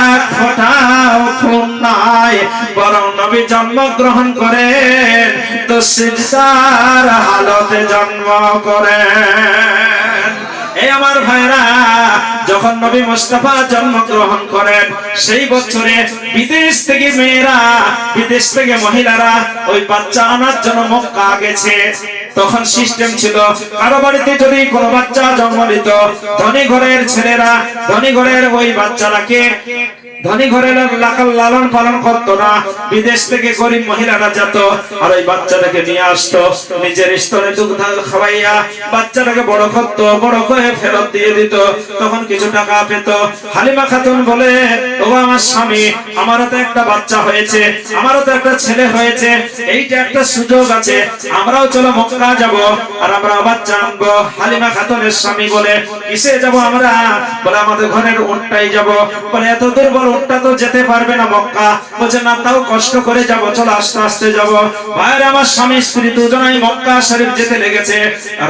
এক ফোঁটাও খুন নাই। বরং নবী জন্মগ্রহণ করেন তো সিজদার হালতে জন্ম করেন। এই আমার ভাইরা, যখন নবী মুস্তাফা জন্মগ্রহণ করেন সেই বছরে বিদেশ থেকে মেয়েরা, বিদেশ থেকে মহিলারা ওই বাচ্চা আনার জন্য মক্কা গেছে। তখন সিস্টেম ছিল, কারো বাড়িতে যদি কোনো বাচ্চা জন্ম নিত, ধনী ঘরের ছেলেরা ধনী ঘরের ওই বাচ্চাটাকে ধনী ঘরের লালন পালন করতো না, বিদেশ থেকে গরিব মহিলারা যেত আর ওই বাচ্চাটাকে নিয়ে আসতো, নিজের স্তনে দুধ খাওয়াইয়া বাচ্চাটাকে বড় করতো, বড় করে ফেরত দিয়ে দিত। তখন কিছু টাকা পেত। হালিমা খাতুন বলে, ও আমার স্বামী, আমারও তো একটা বাচ্চা হয়েছে, আমারও তো একটা ছেলে হয়েছে, এইটা একটা সুযোগ আছে, আমরাও চলো মক্কা যাব আর আমরা বাচ্চা আনবো। হালিমা খাতুনের স্বামী বলে, কিসে যাব আমরা? বলে, আমাদের ঘরের উটটাই যাব। বলে, এত দুর্বল উটটা তো যেতে পারবে না মক্কা। বলছে, না, তাও কষ্ট করে যাব, চলো আস্তে আস্তে যাব। ভাইয়ের আমার স্বামী স্ত্রী দুজনেই মক্কা শরীফ যেতে লেগেছে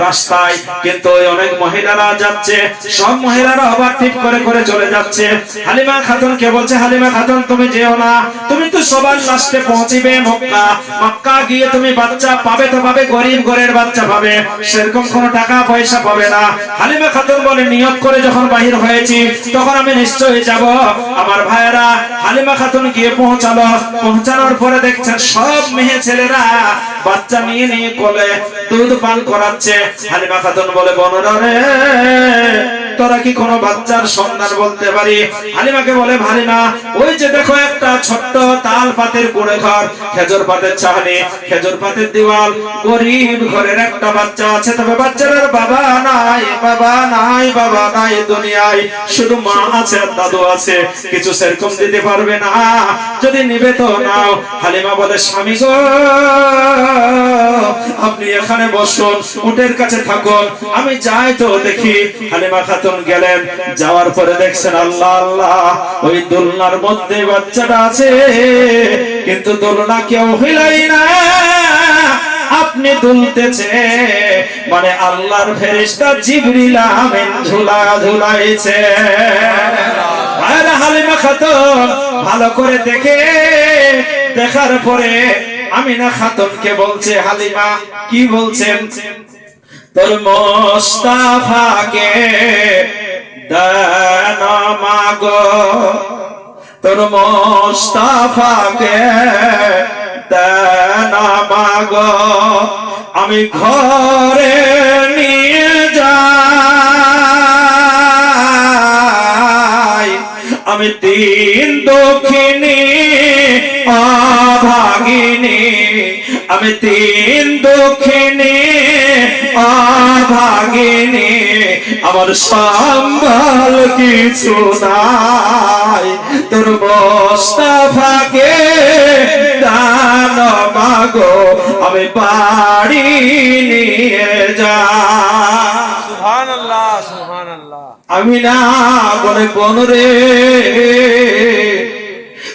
রাস্তায়। কিন্তু ওই অনেক মহিলারা যাচ্ছে, সব মহিলারা ওভারটেক করে করে চলে যাচ্ছে। হালিমা খাতুনকে বলছে, হালিমা খাতুন তুমি যেও না, তুমি তো সবার লাস্টে পৌঁছিবে মক্কা। মক্কা গিয়ে তুমি বাচ্চা পাবে তো পাবে, গরিব ঘরের বাচ্চা পাবে, সেরকম কোনো টাকা পয়সা পাবে না। হালিমা খাতুন বলে, নিয়ত করে যখন বাহির হয়েছি তখন আমি নিশ্চয়ই যাব। আমার ভাইয়েরা, হালিমা খাতুন গিয়ে পৌঁছালো। পৌঁছানোর পরে দেখছেন সব মেয়ে ছেলেরা বাচ্চা নিয়ে নিয়ে কোলে দুধ পান করাচ্ছে। হালিমা খাতুন বলে, বোনেরা রে, তোরা কি কোনো বাচ্চার সন্ধান বলতে পারি? হালিমাকে বলে, হালিমা, ওই যে দেখো একটা ছোট্ট তাল পাতের কুড়ে ঘর, খেজুর পাতের চাহনি, খেজুর পাতের দেওয়াল, গরিব ঘরের একটা বাচ্চা আছে, তবে বাচ্চার বাবা নাই, বাবা নাই, বাবা নাই দুনিয়ায়, শুধু মা আছে আর দাদু আছে, কিছু সেরকম দিতে পারবে না, যদি নিবে তো নাও। হালিমা বলে, স্বামী গো, আপনি এখানে বসুন, উটের কাছে থাকুন, আমি যাই তো দেখি। হালিমা খাতুন গেলেন, যাওয়ার পরে দেখছেন, আল্লাহ আল্লাহ, ওই দোলনার মধ্যে বাচ্চাটা আছে, কিন্তু দোলনা কেউ হিলাই না, আপনি দুলতেছে, মানে আল্লাহর ফেরেশতা জিবরিল আমিন ঝুলা ঝুলাইছে। হালিমা খাতুন ভালো করে দেখে, দেখার পরে আমিনা খাতুনকে বলছে, হালিমা কি বলছেন? তোর মুস্তাফাকে দান মাগো, তোর মুস্তাফাকে দান মাগো, আমি ঘরে নিয়ে যাই, আমি তিন দক্ষিণী অভাগিনী, আমি তিন দক্ষিণী অভাগিনী, আমার সম্বল কিছু নাই, তোর মুস্তাফাকে দান মাগো, আমি বাড়ি নিয়ে যাই। সুবহানাল্লাহ, সুবহানাল্লাহ। আমি না বলে, কোন রে,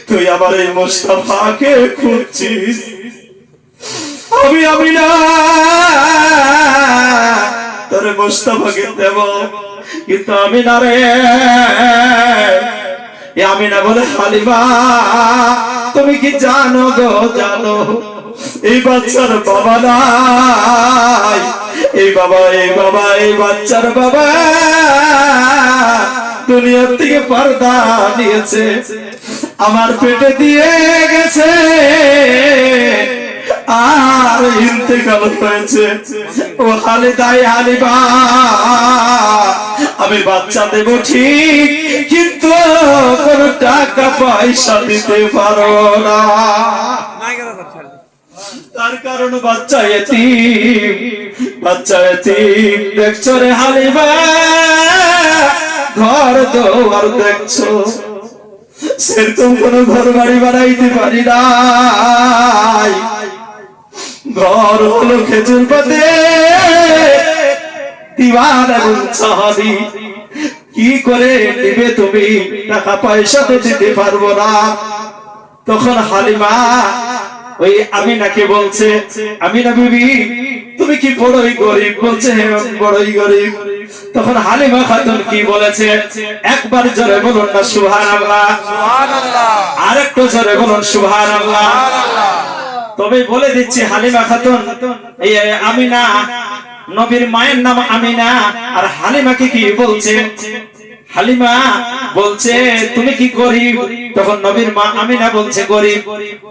তুই আমার এই মুস্তাফাকে খুঁজছিস? আমি না তোর মুস্তাফাকে দেব, কিন্তু আমি না রে। আমি না বলে, হালিমা তুমি কি জানো গো, জানো এই বাচ্চার বাবা নাই, এই বাবা, এই বাবা, এই বাচ্চার বাবা দুনিয়ার থেকে পর্দা দিয়েছে, আমার পেটে দিয়ে গেছে আর ইন্তেকাল হয়েছে। ও হালিদাই, হালিমা আমি বাচ্চা দেব ঠিক, কিন্তু কোনো টাকা পয়সা দিতে পারো না। নাই কেন তোর ছেলে? তার কারণ বাচ্চা এতিম, বাচ্চা এতিম। দেখছো রে হালিমা, ঘর দোয়ার দেখছো, সেরকম কোন ঘর বাড়ি বানাইতে পারি নাই। ঘর হলো খেজুর পাতে দিওয়ান এবং চাহাদি, কি করে দিবে তুমি? টাকা পয়সা তো দিতে পারবো না। তখন হালিমা ওই আমিনাকে বলছে, আমিনা বিবি তুমি কি বড়ই গরিব? বলছে হ্যাঁ আমি বড়ই গরিব। তখন হালিমা খাতুন কি বলেছে? একবার জোরে বলুন না সুবহানাল্লাহ, সুবহানাল্লাহ, আরেকটু জোরে বলুন সুবহানাল্লাহ। সুবহানাল্লাহ। তবে বলে দিচ্ছি হালিমা খাতুন, এই আমিনা নবীর মায়ের নাম আমিনা, আর হালিমাকে কি বলছে? হালিমা বলছে তুমি কি গরিব? তখন নবীর মা আমিনা বলছে গরিব।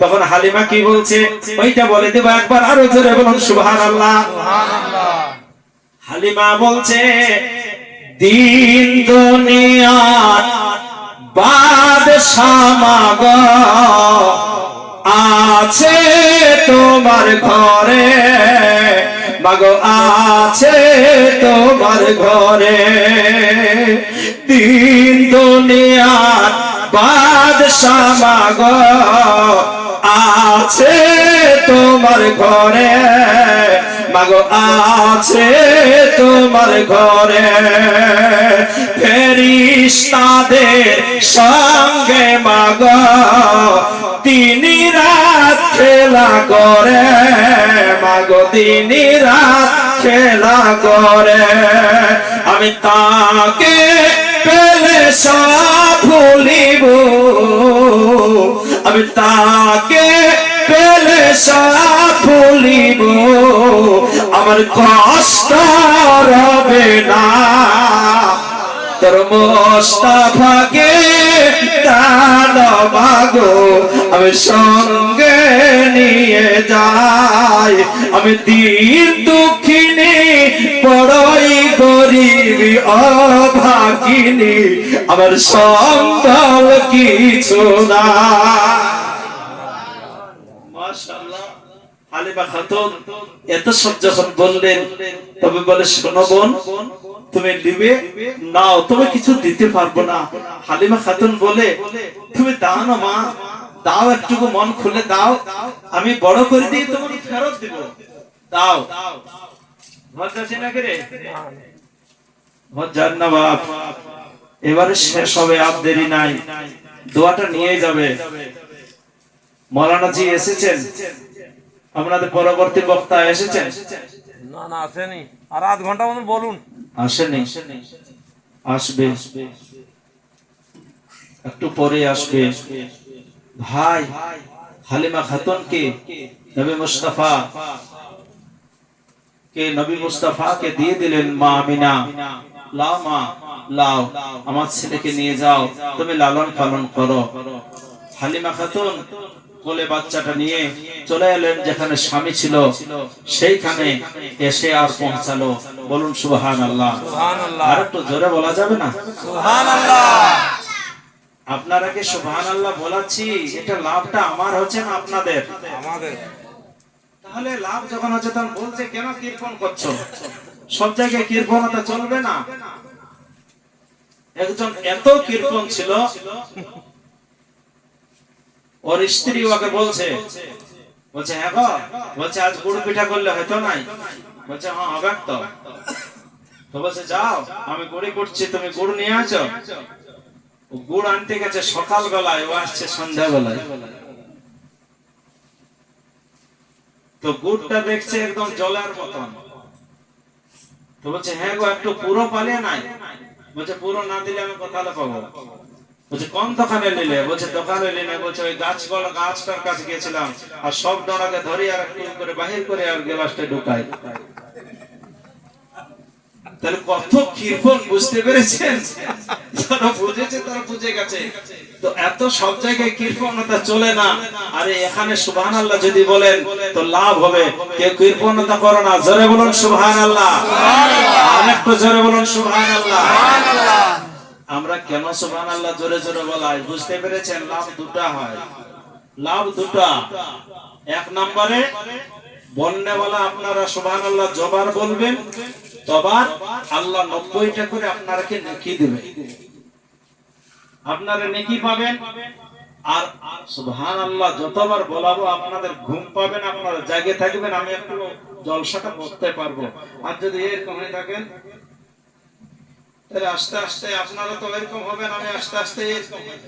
তখন হালিমা কি বলছে ওইটা বলে দেব, একবার আরো জোরে বলুন সুবহানাল্লাহ। সুবহানাল্লাহ। হালিমা বলছে দিন দুনিয়ার বাদশা মাগো আছে তোমার ঘরে, মাগো আছে তোমার ঘরে। দিন দুনিয়ার বাদশা মাগো আছে তোমার ঘরে, মাগো আছে তোমার ঘরে। ফেরেশতাদের সঙ্গে মাগো তিনি রাত খেলা করে, মাগো তিনি রাত খেলা করে। আমি তাকে পেলে সব ভুলিব, আমি তাকে পেলে সব ভুলিব, আমার কষ্ট রবে না। তোর মোস্তাফাকে দান মাগো আমি সঙ্গে নিয়ে যাই। আমি দিন দুঃখিনী বড়ই গরিব অভাগিনী, আমার সম্বল কিছু না। মাশাআল্লাহ, হালিমা খাতুন এত সব যখন বললেন, তবে বলে শোনো বোন, তুমি দিবে নাও, তুমি কিছু দিতে পারবো না। হালিমা খাতুন বলে তুমি দাও না মা, দাও একটুকু মন খুলে দাও, আমি বড় করে দিয়ে তোমাকে ফেরত দিব, দাও। ঘর যাচ্ছে না রে, ঘর যান না বাপ, এবারে শেষ হবে, আর দেরি নাই, দোয়াটা নিয়ে যাবে। মৌলানা জি এসেছেন, আপনাদের পরবর্তী বক্তা এসেছেন? না না আসেনি, আর আধ ঘন্টা মতো বলুন। আসেনি, আসবে, একটু পরে আসবে। ভাই হালিমা খাতুন কে নবী মুস্তাফা কে দিয়ে দিলেন মা আমিনা, লাও মা লাও, আমার ছেলেকে নিয়ে যাও, তুমি লালন পালন করো। হালিমা খাতুন কোলে বাচ্চাটা নিয়ে চলে এলেন যেখানে স্বামী ছিল, সেইখানে এসে আর পৌঁছালো। বলুন সুবহানাল্লাহ, সুবহানাল্লাহ, আর একটু জোরে বলা যাবে না? সুবহানাল্লাহ। আপনারা কি সুবহানাল্লাহ বলাচ্ছি, এটা লাভটা আমার হচ্ছে না আপনাদের? আমাদের। তাহলে লাভ যখন হচ্ছে তখন বলছে কেন কীর্তন করছো? সব জায়গায় কীর্তনতা চলবে না। একজন এত কীর্তন ছিল, ওর স্ত্রী ওকে বলছে হ্যাঁ গো, বলছে আজ গুড় পিঠা করলে হয়তো নাই, বলছে হ্যাঁ হবে তো। তো বলছে যাও আমি গুড়ি করছি, তুমি গুড় নিয়ে আসো। ও গুড় আনতে গেছে সকাল বেলায়, ও আসছে সন্ধ্যা বেলায়। তো গুড়টা দেখছে একদম জলের মতন। তো বলছে হ্যাঁ গো একটু পুরো পালিয়ে নাই, বলছে পুরো না দিলে আমি কোথায় পাবো। বলছে কোন দোকানে নিলে? বলছে দোকানে নিলে, বলছে ওই গাছটার কাছে গিয়েছিলাম, আর সব ডোরাকে ধরি আর একটু করে বাহির করে আর গ্লাসটা ঢুকাই। তাহলে কত কীর্তন বুঝতে পেরেছেন? যারা বুঝেছে তারা বুঝে গেছে। তো এত সব জায়গায় কৃপণতা চলে না। আরে এখানে সুবহানাল্লাহ যদি বলেন তো লাভ হবে। কেউ কৃপণতা করো না, জোরে বলুন সুবহানাল্লাহ। আরেকটু জোরে বলুন সুবহানাল্লাহ। আমরা কেন সুবহানাল্লাহ জোরে জোরে বলাই বুঝতে পেরেছেন? লাভ দুটা হয়, লাভ দুটা। এক নম্বরে বলনেওয়ালা আপনারা সুবহানাল্লাহ জবার বলবেন, তবার আল্লাহ 90টা করে আপনাকে নেকি দিবে, আপনারা নেকি পাবেন। আর সুবহানাল্লাহ যতবার বলাবো আপনাদের ঘুম পাবেন, আপনারা জাগে থাকবেন, আমি একটু জলসাটা করতে পারবো। আর যদি এরকম হয়ে থাকেন তাহলে আস্তে আস্তে আপনারা তো এরকম হবেন, আমি আস্তে আস্তে এরকম হব।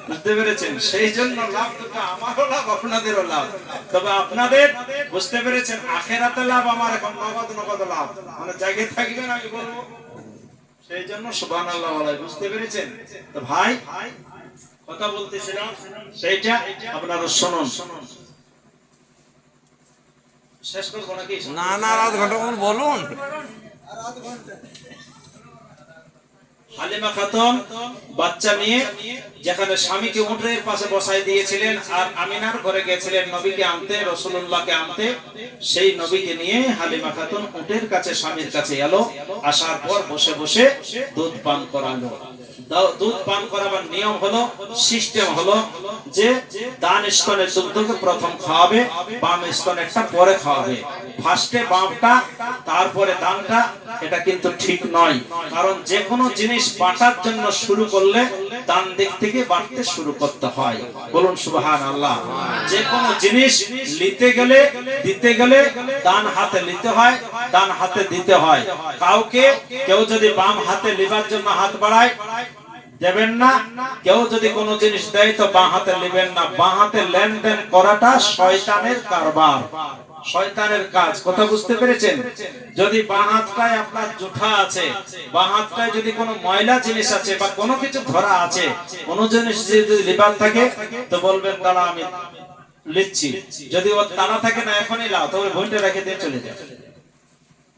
বুঝতে পেরেছেন? সেই জন্য লাভ দুটো, আমারও লাভ আপনাদেরও লাভ। তবে আপনাদের বুঝতে পেরেছেন আখেরাতে লাভ, আমার এখন নগদ নগদ লাভ, মানে জাগে থাকবেন আমি বলবো। সেই জন্য সুবহানাল্লাহ বলাই, বুঝতে পেরেছেন? তো ভাই কথা বলতেছিলাম সেইটা আপনারা শুনুন। শেষ করবো নাকি? না না, আর আধ ঘন্টা মতো বলুন। হালিমা খাতুন বাচ্চা নিয়ে যেখানে স্বামীকে উটের পাশে বসাই দিয়েছিলেন আর আমিনার ঘরে গেছিলেন নবীকে আনতে, রাসূলুল্লাহকে আনতে, সেই নবীকে নিয়ে হালিমা খাতুন উটের কাছে স্বামীর কাছে এলো। আসার পর বসে বসে দুধ পান করালো। দুধ পান করাবার নিয়ম হলো, সিস্টেম হলো যে ডান স্তনের দুধকে প্রথম খাওয়াবে, বাম স্তনেরটা পরে খাওয়াবে। ফার্স্টে বামটা তারপরে ডানটা, এটা কিন্তু ঠিক নয়। কারণ যে কোনো জিনিস বাটার জন্য শুরু করলে ডান দিক থেকে বাটতে শুরু করতে হয়। বলুন সুবহানাল্লাহ। যে কোনো জিনিস নিতে গেলে দিতে গেলে ডান হাতে নিতে হয়, ডান হাতে দিতে হয়। কাউকে কেউ যদি বাম হাতে নেবার জন্য হাত বাড়ায় দেবেন না, কেউ যদি কোনো জিনিস দেয় তো বাঁ হাতে নেবেন না। বাঁ হাতে লেনদেন করাটা শয়তানের কারবার, শয়তানের কাজ। কথা বুঝতে পেরেছেন? যদি বাঁ হাতটায় আপনার জুঠা আছে, বাঁ হাতটায় যদি কোনো ময়লা জিনিস আছে বা কোনো কিছু ধরা আছে, কোনো জিনিস যদি লিবার থাকে তো বলবেন দাঁড়া আমি লিখছি। যদি ওর তাড়া থাকে না এখনই লাও, তবে ভুঁইটা রেখে দিয়ে চলে যায়।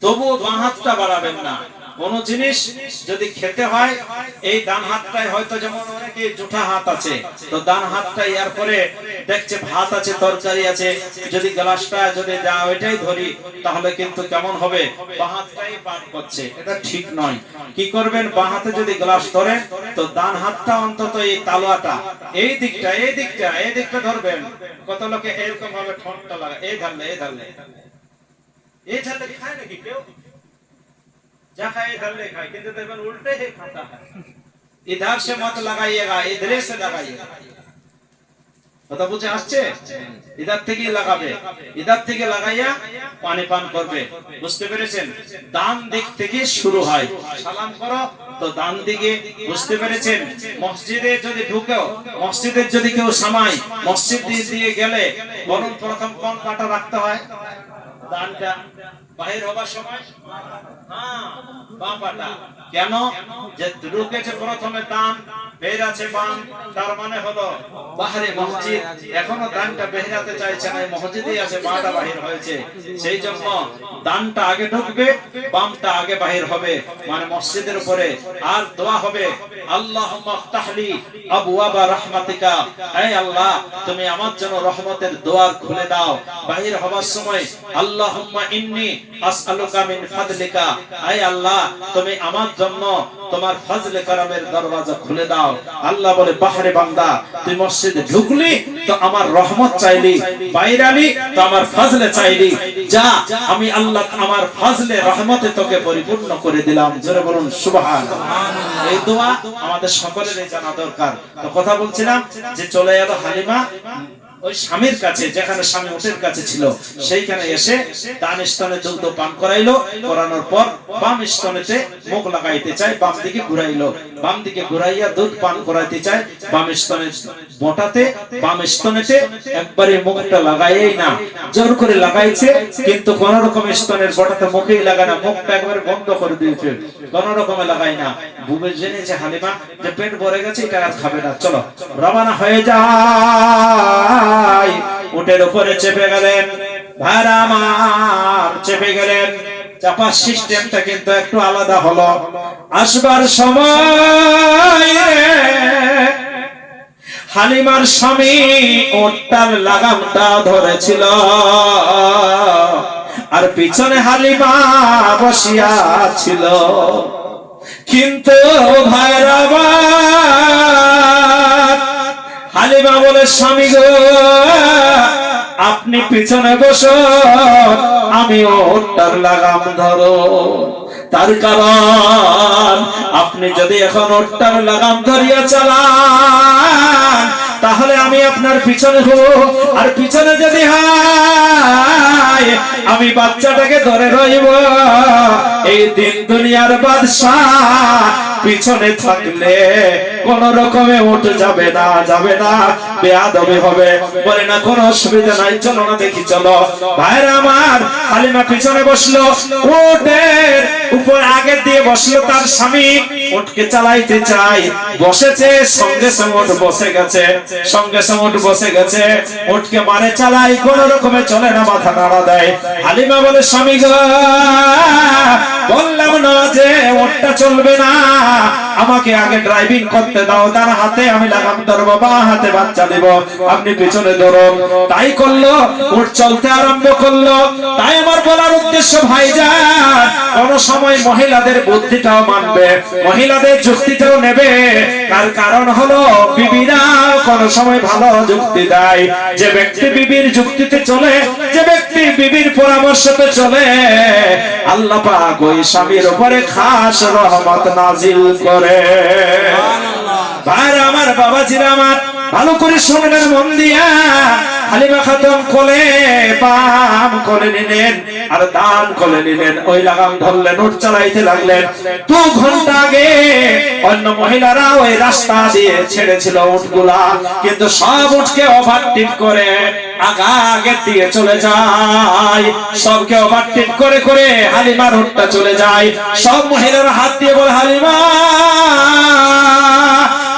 তবুও বাঁ হাতটা বাড়াবেন না। কোন জিনিস যদি খেতে হয় এই ডান হাতটায়, হয়তো যেমন অনেকে জুঠা হাত আছে, তো ডান হাতটাই এরপরে দেখছে ভাত আছে, তরকারি আছে, যদি গ্লাসটা যদি ওইটাই ধরি তাহলে কিন্তু কেমন হবে, বাঁ হাতটাই পান করছে, এটা ঠিক নয়। কি করবেন, বাঁ হাতে যদি গ্লাস ধরেন তো ডান হাতটা অন্তত এই তালুয়াটা এই দিকটা এই দিকটা এই দিকটা ধরবেন। কত লোকে এরকম ভাবে ঠোঁটটা লাগা, এই ধারলে এই ধারলে এই ধারলে খায় নাকি কেউ? जा खाए इधर ले खाए, किंतु देखो उल्टे ही खाता है। इधर से मत लगाइएगा, इधर से लगाइएगा। কথা বুঝে আসছে? ইধার থেকে লাগাবে, ইধার থেকে লাগাইয়া পানি পান করবে। বুঝতে পেরেছেন? ডান দিক থেকে শুরু হয়। সালাম করো তো ডান দিকে। বুঝতে পেরেছেন? মসজিদে যদি ঢুকেও, মসজিদের যদি কেউ সামাই, মসজিদ দিয়ে গেলে বরং প্রথম কোন পাটা রাখতে হয়? ডানটা। বাহির হবার সময় বাম পাটা। কেন? যে ঢুকেছে প্রথমে ডান, বের আছে বাম, তার মানে হলো বাহিরে মসজিদ। এখনো ডানটা বেরাতে চাইছে না, মসজিদই আছে, বামটা বাহির হয়েছে। সেই জন্য ডানটা আগে ঢুকবে, বামটা আগে বাহির হবে, মানে মসজিদের উপরে। আর দোয়া হবে আল্লাহুম্মা ফতাহলি আবওয়াবা রাহমাতিকা, হে আল্লাহ তুমি আমার জন্য রহমতের দুয়ার খুলে দাও। বাহির হবার সময় আল্লাহুম্মা ইন্নী আসআলুকা মিন ফাদলিকা, হে আল্লাহ তুমি আমার জন্য তোমার ফজলে করমের দরওয়াজা খুলে দাও। আল্লাহ বলে বাহরে বান্দা তুই মসজিদে ঢুকলি তো আমার রহমত চাইলি, বাইরে আলি তো আমার ফজলে চাইলি, যা আমি আল্লাহ আমার ফজলে রহমতে তোকে পরিপূর্ণ করে দিলাম। জোরে বলুন সুবহানাল্লাহ। এই দোয়া আমাদের সকলেরই জানা দরকার। তো কথা বলছিলাম যে চলে এলো হালিমা ওই স্বামীর কাছে, যেখানে স্বামী উটের কাছে ছিল, সেইখানে এসে ডান স্তনে দুধ পান করাইলো। করানোর পর বাম স্তনেতে মুখ লাগাইতে চায়, বাম দিকে ঘুরাইলো, বাম দিকে ঘুরাইয়া দুধ পান করাইতে চায়। বাম স্তনে মোটাতে, বাম স্তনেতে একবারে মুখটা লাগাইই না, জোর করে লাগাইছে, কিন্তু কোন রকম স্তনের বটাতে মুখেই লাগায় না, মুখটা একবারে বন্ধ করে দিয়েছে, কোন রকমে লাগাই না। বুবে জেনেছে হালিমা যে পেট ভরে গেছে, এটা আর খাবে না, চলো রওনা হয়ে যায়। উটের উপরে চেপে গেলেন, ভাইরা আমার চেপে গেলেন। চাপার সিস্টেমটা কিন্তু একটু আলাদা হলো। আসবার সময় হালিমার স্বামী ওটার লাগামটা ধরেছিল, আর পিছনে হালিমা বসিয়া ছিল। কিন্তু ভাইরা আমার, হালিমা বলে, স্বামী গো, আপনি পিছনে বসো, আমি ওটার লাগাম ধরো। তার কারণ, আপনি যদি এখন ওটার লাগাম ধরিয়া চালান, তাহলে আমি আপনার পিছনে হব, আর পিছনে যদি হয়, আমি বাচ্চাটাকে ধরে রইব। এই দিন দুনিয়ার বাদশাহ পিছনে থাকলে কোন রকমে উঠে যাবে না, যাবে না, বেয়াদবি হবে। বলে না, কোনো অসুবিধা নাই, চলো না দেখি, চলো। ভাইরা আমার, হালিমা পিছনে বসলো, উটের উপর আগে দিয়ে বসলো তার স্বামী। উটকে চালাইতে চাই, বসেছে, সঙ্গে সঙ্গে উট বসে গেছে, সঙ্গে সঙ্গে উট বসে গেছে। উটকে মারে চালাই, কোন রকমে চলে না, মাথা নাড়া দেয়। হালিমা বলে, স্বামী গো, বললাম না যে উটটা চলবে না, আমাকে আগে ড্রাইভিং করতে দাও, তার হাতে আমি লাগাম ধরবো, বা হাতে বাচ্চা দেব, আপনি পিছনে ধরুন। তাই করলো, উট চলতে আরম্ভ করলো। তাই আমার বলার উদ্দেশ্য, ভাইজান, কোন সময় মহিলাদের বুদ্ধিটাও মানবে, মহিলাদের যুক্তিটাও নেবে। তার কারণ হলো, বিবিরা কোন সময় ভালো যুক্তি দেয়। যে ব্যক্তি বিবির যুক্তিতে চলে, যে ব্যক্তি বিবির পরামর্শতে চলে, আল্লাহ পাক ওই স্বামীর উপরে খাস রহমত নাজিল করে। ভাইরা আমার, বাবাজিরা আমার, ভালো করে শুনবেন মন দিয়া। হালিমা খাতুন কোলে বাম কোলে নিলেন, আর ডান কোলে নিলেন, ওই লাগাম ধরলেন, উট চালাইতে লাগলেন। 2 ঘন্টা আগে অন্য মহিলারা ওই রাস্তা দিয়ে ছেড়েছিল উটগুলা, কিন্তু সব উটকে ওভারটেক করে আগে দিয়ে চলে যায়। সবকে ওভারটেক করে করে হালিমার উটটা চলে যায়। সব মহিলারা হাত দিয়ে বলে, হালিমা,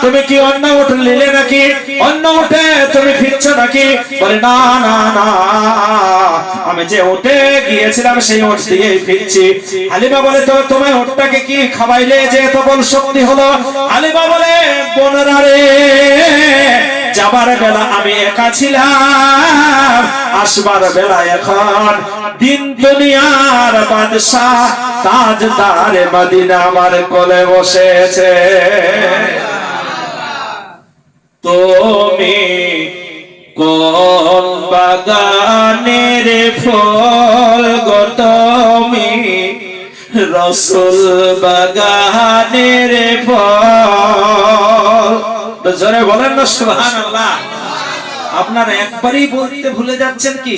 তুমি কি অন্য উট নিলে নাকি? অন্য উঠে তুমি ফিরছ নাকি? বলে, না না না, আমি যে উঠে গিয়েছিলাম সেই উট দিয়েই ফিরছি। হালিমা বলে, তো তোমার উটটাকে কি খাওয়াইলে যে এত বল শক্তি হলো? হালিমা বলে, বোনেরা রে, যাবার বেলা আমি একা ছিলাম, আসবার বেলা এখন দিন দুনিয়ার বাদশাহ তাজদার মদিনা আমার কোলে বসেছে। তুমি কোন বাগানের ফল গো, তুমি রসুল বাগানের ফল। জোরে বলেন না সুবহানাল্লাহ। আপনারা একবারই বলতে ভুলে যাচ্ছেন কি?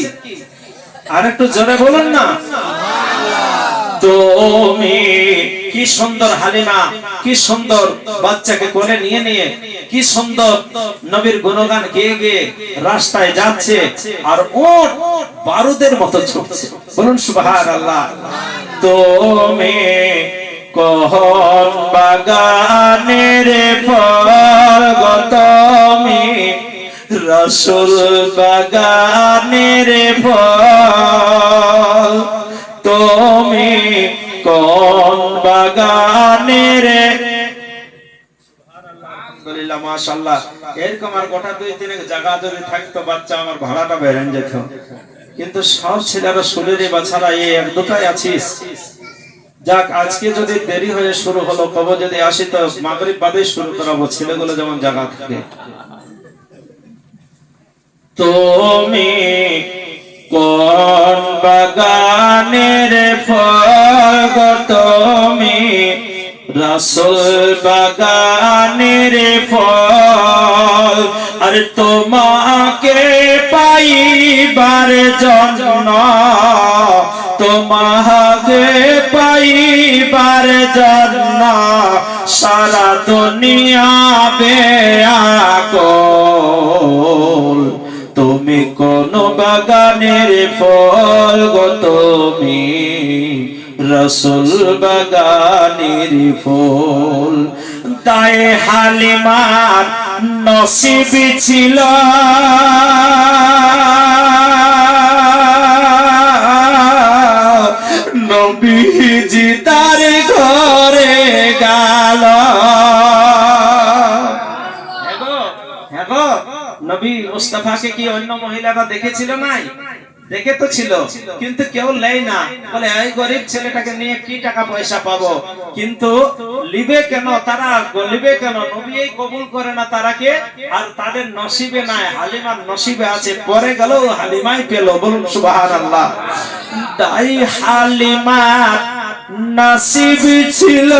আর একটু জোরে বলুন না। তুমি কি সুন্দর হালিমা, কি সুন্দর বাচ্চাকে কোলে নিয়ে নিয়ে, কি সুন্দর নবীর গুণগান গেয়ে গেয়ে রাস্তায় যাচ্ছে, আর উট বারুদের মতো ছুটছে। বলুন সুবহানাল্লাহ। তুমি কোন বাগানের ফল গো, তুমি রসুল বাগানের ফল। তুমি কোন বাগানের, আলহামদুলিল্লাহ, মাশাআল্লাহ। এরকম আর গোটা 2-3 জায়গা যদি থাকতো, বাচ্চা আমার ভাড়াটা বেড়ে যেত। কিন্তু সব ছেলেরা শুলেরই বাছারা, এই 1-2টাই আছিস। যাক, আজকে যদি দেরি হয়ে শুরু হলো, কবে যদি আসি তো মাগরিব বাদে শুরু করাবো, ছেলেগুলো যেমন জায়গা থাকে। তুমি কোন বাগানের ফল গো, তুমি রসুল বাগানের ফল। আর তোমাকে পাইবার জন্য, তোমাকে পাইবার জন্য সারা দুনিয়া বেয়াকুল। তুমি কোন বাগানের ফল গো, তুমি রসুল বাগানের ফুল। তাই হালিমার নসিব ছিল নবীজি তার ঘরে গেল। মহিলারা দেখেছিল নাই? দেখে তো ছিল, কিন্তু কেউ নেই না। বলে এই গরিব ছেলেটাকে নিয়ে কি টাকা পয়সা পাবো, কিন্তু লিবে কেন তারা, লিবে কেন? নবী কবুল করে না তারাকে, আর তাদের নসিবে নাই, হালিমার নসিবে আছে। পরে গেল হালিমাই পেল। বলুন সুবহানাল্লাহ। তাই হালিমার নসিব ছিল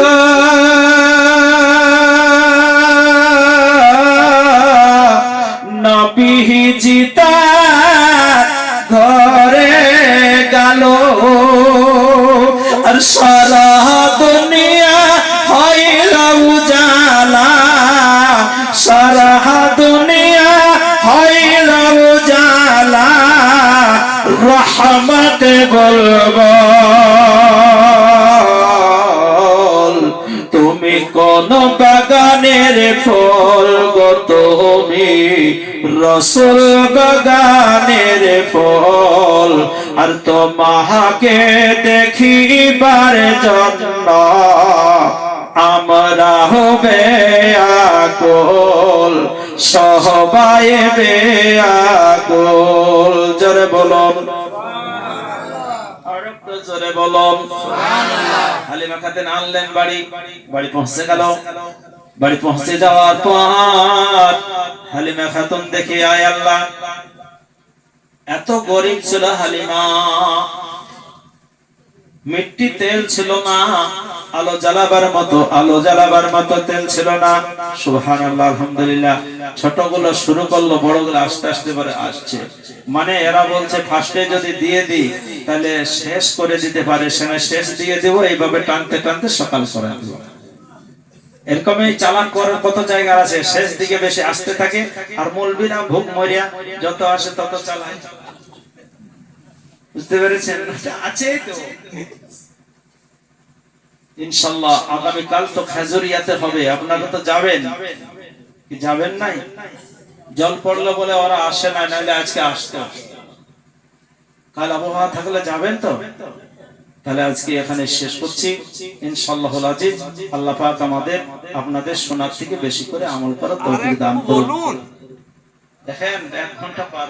নবীজি তার ঘরে গেল, আর সারা দুনিয়া হইল উজালা, সারা দুনিয়া হইল উজালা, রহমত বলবো। তুমি কোন বাগানের ফল গো, তুমি রসুল বাগানের ফল, আর তোমাকে দেখিবার জন্য আমরা হবে আকুল, সবাই বেআকুল। জোরে বলুন, জোরে বলুন। হালিমা খাতুন আনলেন বাড়ি, বাড়ি পৌঁছে গেল। বাড়ি পৌঁছে যাওয়ার পর হালিমা খাতুন দেখে, আয় আল্লাহ, এত গরিব ছিল হালিমা, মিষ্টি তেল ছিল না, আলো জ্বালাবার মতো, আলো জ্বালাবার মতো তেল ছিল না। সুবহানাল্লাহ, আলহামদুলিল্লাহ। ছোটগুলো শুরু করলো, বড়গুলো আস্তে আস্তে করে আসছে। মানে এরা বলছে ফার্স্টে যদি দিয়ে দিই তাহলে শেষ করে দিতে পারে, সেখানে শেষ দিয়ে দেবো, এইভাবে টানতে টানতে সকাল করে দেবো। এরকমই চালান করার কত জায়গা আছে, শেষ দিকে বেশি আসতে থাকে, আর মৌলবীরা ভুক মরিয়া যত আসে তত চালায়। বুঝতে পেরেছেন? আছে তো ইনশাআল্লাহ। আগামীকাল তো খেজুরিয়াতে হবে, আপনারা তো যাবেন কি যাবেন নাই? জল পড়লো বলে ওরা আসে না, নাহলে আজকে আসতো। কাল আবহাওয়া থাকলে যাবেন তো? তাহলে আজকে এখানে শেষ করছি ইনশাআল্লাহুল আজিজ। আল্লাহ পাক আমাদের আপনাদের শোনার থেকে বেশি করে আমল করার তৌফিক দান করুন। দেখেন 1 ঘন্টা পার